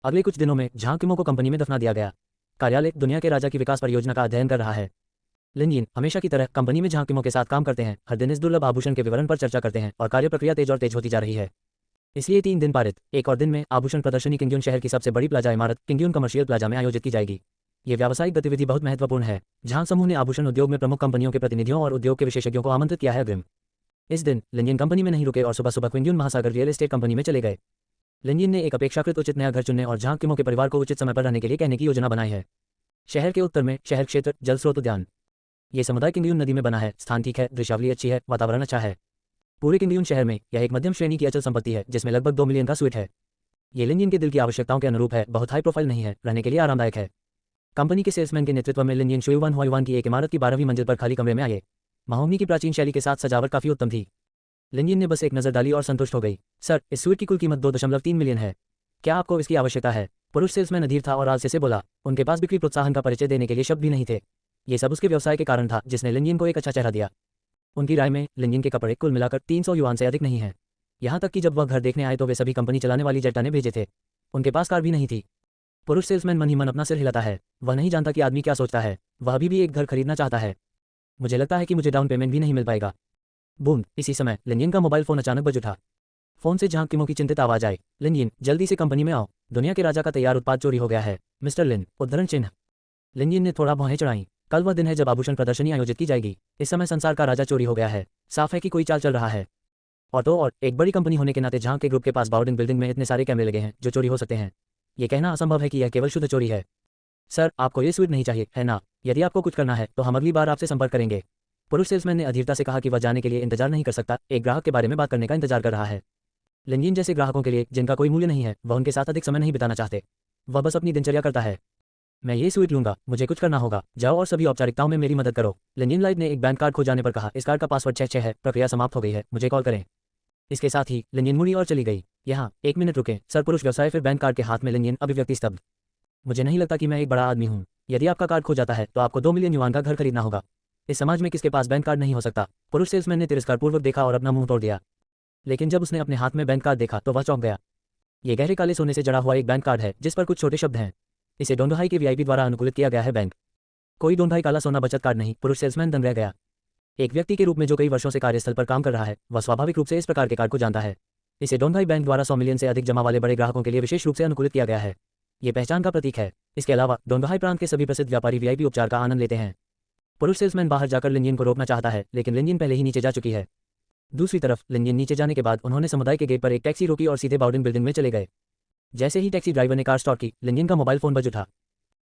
अगले कुछ दिनों में झांग किमो को कंपनी में दफना दिया गया। कार्यालय दुनिया के राजा की विकास परियोजना का अध्ययन कर रहा है। लिनयिन हमेशा की तरह कंपनी में झांग किमो के साथ काम करते हैं, हर दिन इस दुर्लभ आभूषण के विवरण पर चर्चा करते हैं और कार्य प्रक्रिया तेज और तेज होती जा रही है। इसलिए 3 दिन पारित। एक और दिन में आभूषण प्रदर्शनी किंगयुन शहर की सबसे बड़ी प्लाजा इमारत किंगयुन कमर्शियल प्लाजा में आयोजित की जाएगी। ये व्यावसायिक गतिविधि बहुत महत्वपूर्ण है। झांग समूह ने आभूषण उद्योग में प्रमुख कंपनियों के प्रतिनिधियों और उद्योग के विशेषज्ञों को आमंत्रित किया है। अग्रिम इस दिन लिनयिन कंपनी में नहीं रुके और सुबह सुबह क्विंगयुन महासागर रियल एस्टेट कंपनी में चले गए। लिनयिन ने एक अपेक्षाकृत उचित नया घर चुनने और झांग किमो के परिवार को उचित समय पर रहने के लिए कहने की योजना बनाई है। शहर के उत्तर में शहर क्षेत्र, जल स्रोत उद्यान। ये समुदाय किंगयुन नदी में बना है। स्थान ठीक है, दृश्यावली अच्छी है, वातावरण अच्छा है। पूरे किंगयुन शहर में यह एक मध्यम श्रेणी की अचल संपत्ति है जिसमें लगभग 2 मिलियन का स्वीट है। ये लिनयिन के दिल की आवश्यकताओं के अनुरूप है, बहुत हाई प्रोफाइल नहीं है, रहने के लिए आरामदायक है। कंपनी के सेल्समैन के नेतृत्व में लिनयिन शुयुवान हुआयुआन की एक इमारत की 12वीं मंजिल पर खाली कमरे में आए। महोगनी की प्राचीन शैली के साथ सजावट काफी उत्तम थी। लिनयिन ने बस एक नजर डाली और संतुष्ट हो गई। सर, इस स्वीट की कुल कीमत 2.3 मिलियन है। क्या आपको इसकी आवश्यकता है? पुरुष सेल्समैन अधीर था और आलस्य से बोला। उनके पास बिक्री प्रोत्साहन का परिचय देने के लिए शब्द भी नहीं थे। ये सब उसके व्यवसाय के कारण था जिसने लिनयिन को एक अच्छा चेहरा दिया। उनकी राय में लिनयिन के कपड़े कुल मिलाकर 300 युआन से अधिक नहीं है। यहाँ तक कि जब वह घर देखने आए तो वे सभी कंपनी चलाने वाली जेटाने भेजे थे। उनके पास कार भी नहीं थी। पुरुष सेल्समैन मन ही मन अपना सिर हिलाता है। वह नहीं जानता कि आदमी क्या सोचता है। वह अभी भी एक घर खरीदना चाहता है। मुझे लगता है कि मुझे डाउन पेमेंट भी नहीं मिल पाएगा। बूम, इसी समय लिनयिन का मोबाइल फोन अचानक बज उठा। फोन से झांग किमो की चिंतित आवाज आई। लिनयिन, जल्दी से कंपनी में आओ, दुनिया के राजा का तैयार उत्पाद चोरी हो गया है। मिस्टर लिन, उद्धरण चिन्ह। लिनयिन ने थोड़ा भौहें चढ़ाई। कल वह दिन है जब आभूषण प्रदर्शनी आयोजित की जाएगी। इस समय संसार का राजा चोरी हो गया है। साफ है कि कोई चाल चल रहा है। और एक बड़ी कंपनी होने के नाते झांग के ग्रुप के पास बाउडिंग बिल्डिंग में इतने सारे कैमरे लगे हैं जो चोरी हो सकते हैं। ये कहना असंभव है कि यह केवल शुद्ध चोरी है। सर, आपको ये स्वीट नहीं चाहिए, है ना? यदि आपको कुछ करना है तो हम अगली बार आपसे संपर्क करेंगे। पुरुष सेल्समैन ने अधीरता से कहा कि वह जाने के लिए इंतजार नहीं कर सकता, एक ग्राहक के बारे में बात करने का इंतजार कर रहा है। लिनयिन जैसे ग्राहकों के लिए जिनका कोई मूल्य नहीं है, वह उनके साथ अधिक समय नहीं बिताना चाहते। वह बस अपनी दिनचर्या करता है। मैं ये स्वीट लूंगा, मुझे कुछ करना होगा। जाओ और सभी औपचारिकताओं में मेरी मदद करो। लिनयिन लाइट ने एक बैंक कार्ड खो जाने पर कहा, इस कार्ड का पासवर्ड 66 है, प्रक्रिया समाप्त हो गई है, मुझे कॉल करें। इसके साथ ही लिनयिन मुड़ी और चली गई। यहाँ 1 मिनट रुके, सर। पुरुष व्यवसाय फिर बैंक कार्ड के हाथ में। लिनयिन अभिव्यक्ति स्तब्ध। मुझे नहीं लगता कि मैं एक बड़ा आदमी हूँ। यदि आपका कार्ड खो जाता है तो आपको 2 मिलियन युआन का घर खरीदना होगा। इस समाज में किसके पास बैंक कार्ड नहीं हो सकता? पुरुष सेल्समैन ने तिरस्कारपूर्वक देखा और अपना मुंह तोड़ दिया। लेकिन जब उसने अपने हाथ में बैंक कार्ड देखा तो वह चौंक गया। ये गहरे काले सोने से जड़ा हुआ एक बैंक कार्ड है जिस पर कुछ छोटे शब्द हैं। इसे डोंगहाई के वीआईपी द्वारा अनुकूलित किया गया है। बैंक कोई डोंगहाई काला सोना बचत कार्ड नहीं। पुरुष सेल्समैन दंग रह गया। एक व्यक्ति के रूप में जो कई वर्षों से कार्यस्थल पर काम कर रहा है, वह स्वाभाविक रूप से इस प्रकार के कार्ड को जानता है। इसे डोंगहाई बैंक द्वारा 100 मिलियन से अधिक जमा वाले बड़े ग्राहकों के लिए विशेष रूप से अनुकूलित किया गया है। ये पहचान का प्रतीक है। इसके अलावा डोंगहाई प्रांत के सभी प्रसिद्ध व्यापारी वीआईपी उपचार का आनंद लेते हैं। पुरुष सेल्समैन बाहर जाकर लिनयिन को रोकना चाहता है, लेकिन लिनयिन पहले ही नीचे जा चुकी है। दूसरी तरफ लिनयिन नीचे जाने के बाद उन्होंने समुदाय के गेट पर एक टैक्सी रोकी और सीधे बाउडिंग बिल्डिंग में चले गए। जैसे ही टैक्सी ड्राइवर ने कार स्टार्ट की, लिनयिन का मोबाइल फोन बज उठा।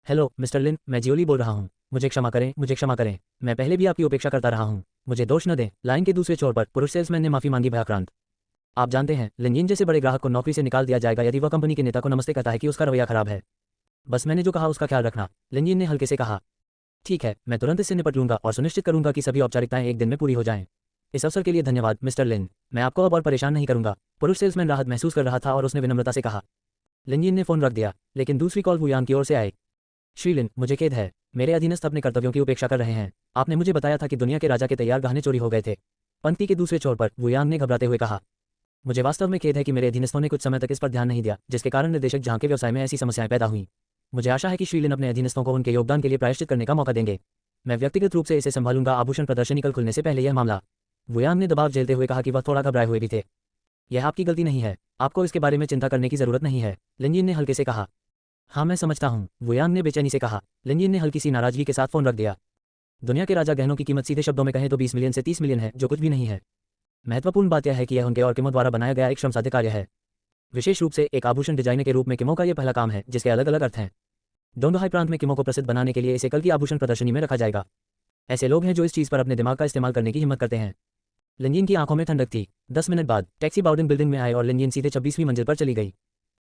हेलो मिस्टर लिन, मैं जियोली बोल रहा हूँ। मुझे क्षमा करें, मुझे क्षमा करें। मैं पहले भी आपकी उपेक्षा करता रहा हूँ, मुझे दोष न दें। लाइन के दूसरे छोर पर पुरुष सेल्समैन ने माफी मांगी भयाक्रांत। आप जानते हैं, लिनयिन जैसे बड़े ग्राहक को नौकरी से निकाल दिया जाएगा यदि वह कंपनी के नेता को नमस्ते कहता है कि उसका रवैया खराब है। बस मैंने जो कहा उसका ख्याल रखना। लिनयिन ने हल्के से कहा। ठीक है, मैं तुरंत इससे निपट लूंगा और सुनिश्चित करूंगा कि सभी औपचारिकताएं एक दिन में पूरी हो जाएं। इस अवसर के लिए धन्यवाद मिस्टर लिन, मैं आपको अब और परेशान नहीं करूंगा। पुरुष सेल्समैन राहत महसूस कर रहा था और उसने विनम्रता से कहा। लिनयिन ने फोन रख दिया, लेकिन दूसरी कॉल वुयांग की ओर से आई। श्री लिन, मुझे खेद है, मेरे अधीनस्थ अपने कर्तव्यों की उपेक्षा कर रहे हैं। आपने मुझे बताया था कि दुनिया के राजा के तैयार गहने चोरी हो गए थे। पंक्ति के दूसरे छोर पर वुयांग ने घबराते हुए कहा, मुझे वास्तव में खेद है कि मेरे अधीनस्थों ने कुछ समय तक इस पर ध्यान नहीं दिया, जिसके कारण निर्देशक झांग के व्यवसाय में ऐसी समस्याएं पैदा हुई। मुझे आशा है कि श्री लिन अपने अधीनस्थों को उनके योगदान के लिए प्रायश्चित करने का मौका देंगे। मैं व्यक्तिगत रूप से इसे संभालूंगा। आभूषण प्रदर्शनी कल खुलने से पहले यह मामला। वुयांग ने दबाव झेलते हुए कहा कि वह थोड़ा घबराए हुए भी थे। यह आपकी गलती नहीं है, आपको इसके बारे में चिंता करने की जरूरत नहीं है, लिनयिन ने हल्के से कहा। हाँ मैं समझता हूँ, वुयांग ने बेचैनी से कहा। लिनयिन ने हल्की सी नाराजगी के साथ फोन रख दिया। दुनिया के राजा गहनों की कीमत सीधे शब्दों में कहें तो 20 मिलियन से 30 मिलियन है, जो कुछ भी नहीं है। महत्वपूर्ण बात यह है कि यह उनके और किमो द्वारा बनाया गया एक श्रमसाध्य कार्य है। विशेष रूप से एक आभूषण डिजाइनर के रूप में किमो का यह पहला काम है, जिसके अलग अलग अर्थ हैं। डोंगहाई प्रांत में किमो को प्रसिद्ध बनाने के लिए इसे कल की आभूषण प्रदर्शनी में रखा जाएगा। ऐसे लोग हैं जो इस चीज़ पर अपने दिमाग का इस्तेमाल करने की हिम्मत करते हैं। लिनयिन की आंखों में ठंडक थी। 10 मिनट बाद टैक्सी बाउडिंग बिल्डिंग में आए और लिनयिन सीधे 26वीं मंजिल पर चली गई।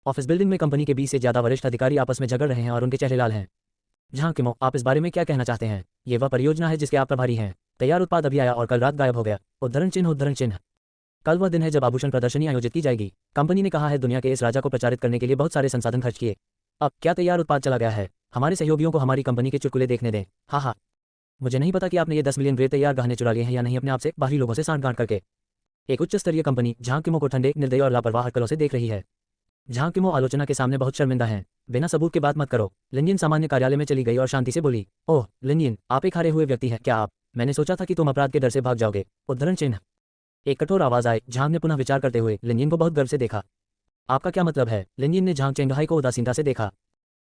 ऑफिस बिल्डिंग में कंपनी के 20 से ज्यादा वरिष्ठ अधिकारी आपस में झगड़ रहे हैं और उनके चेहरे लाल हैं। जहां किमो, आप इस बारे में क्या कहना चाहते हैं? ये वह परियोजना है जिसके आप प्रभारी हैं। तैयार उत्पाद अभी आया और कल रात गायब हो गया। उद्धरण चिन्ह उद्धरण चिन्ह। कल वह दिन है जब आभूषण प्रदर्शनी आयोजित की जाएगी। कंपनी ने कहा है दुनिया के इस राजा को प्रचारित करने के लिए बहुत सारे संसाधन खर्च किए। अब क्या तैयार उत्पाद चला गया है? हमारे सहयोगियों को हमारी कंपनी के चुटकुले देखने दें। हाँ, मुझे नहीं पता कि आपने ये 10 मिलियन ग्रे तैयार गहने चुरा लिए हैं या नहीं, अपने आप से बाहरी लोगों से सांठ-गांठ करके। एक उच्च स्तरीय कंपनी झांग किमो को ठंडे, निर्दयी और लापरवाह हरकतों से देख रही है। झांग किमो आलोचना के सामने बहुत शर्मिंदा हैं। बिना सबूत के बात मत करो। लिनयिन सामान्य कार्यालय में चली गई और शांति से बोली, ओह लिनयिन, आप एक हारे हुए व्यक्ति हैं। क्या आप? मैंने सोचा था कि तुम अपराध के डर से भाग जाओगे। उद्धरण चिन्ह। एक कठोर आवाज आई। झांग ने पुनः विचार करते हुए लिनयिन को बहुत गर्व से देखा। आपका क्या मतलब है? लिनयिन ने झांग चेंगहाई को उदासीनता से देखा।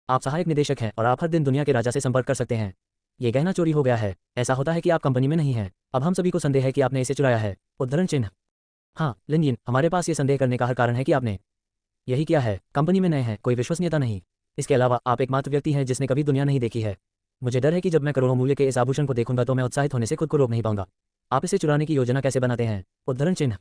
आप सहायक निदेशक हैं और आप हर दिन दुनिया के राजा से संपर्क कर सकते हैं। ये गहना चोरी हो गया है। ऐसा होता है कि आप कंपनी में नहीं हैं। अब हम सभी को संदेह है कि आपने इसे चुराया है। उद्धरण चिन्ह। हाँ लिनयिन, हमारे पास ये संदेह करने का हर कारण है कि आपने यही किया है। कंपनी में नए हैं, कोई विश्वसनीयता नहीं। इसके अलावा आप एकमात्र व्यक्ति हैं जिसने कभी दुनिया नहीं देखी है। मुझे डर है कि जब मैं करोड़ों मूल्य के इस आभूषण को देखूंगा तो मैं उत्साहित होने से खुद को रोक नहीं पाऊंगा। आप इसे चुराने की योजना कैसे बनाते हैं? उद्धरण चिन्ह।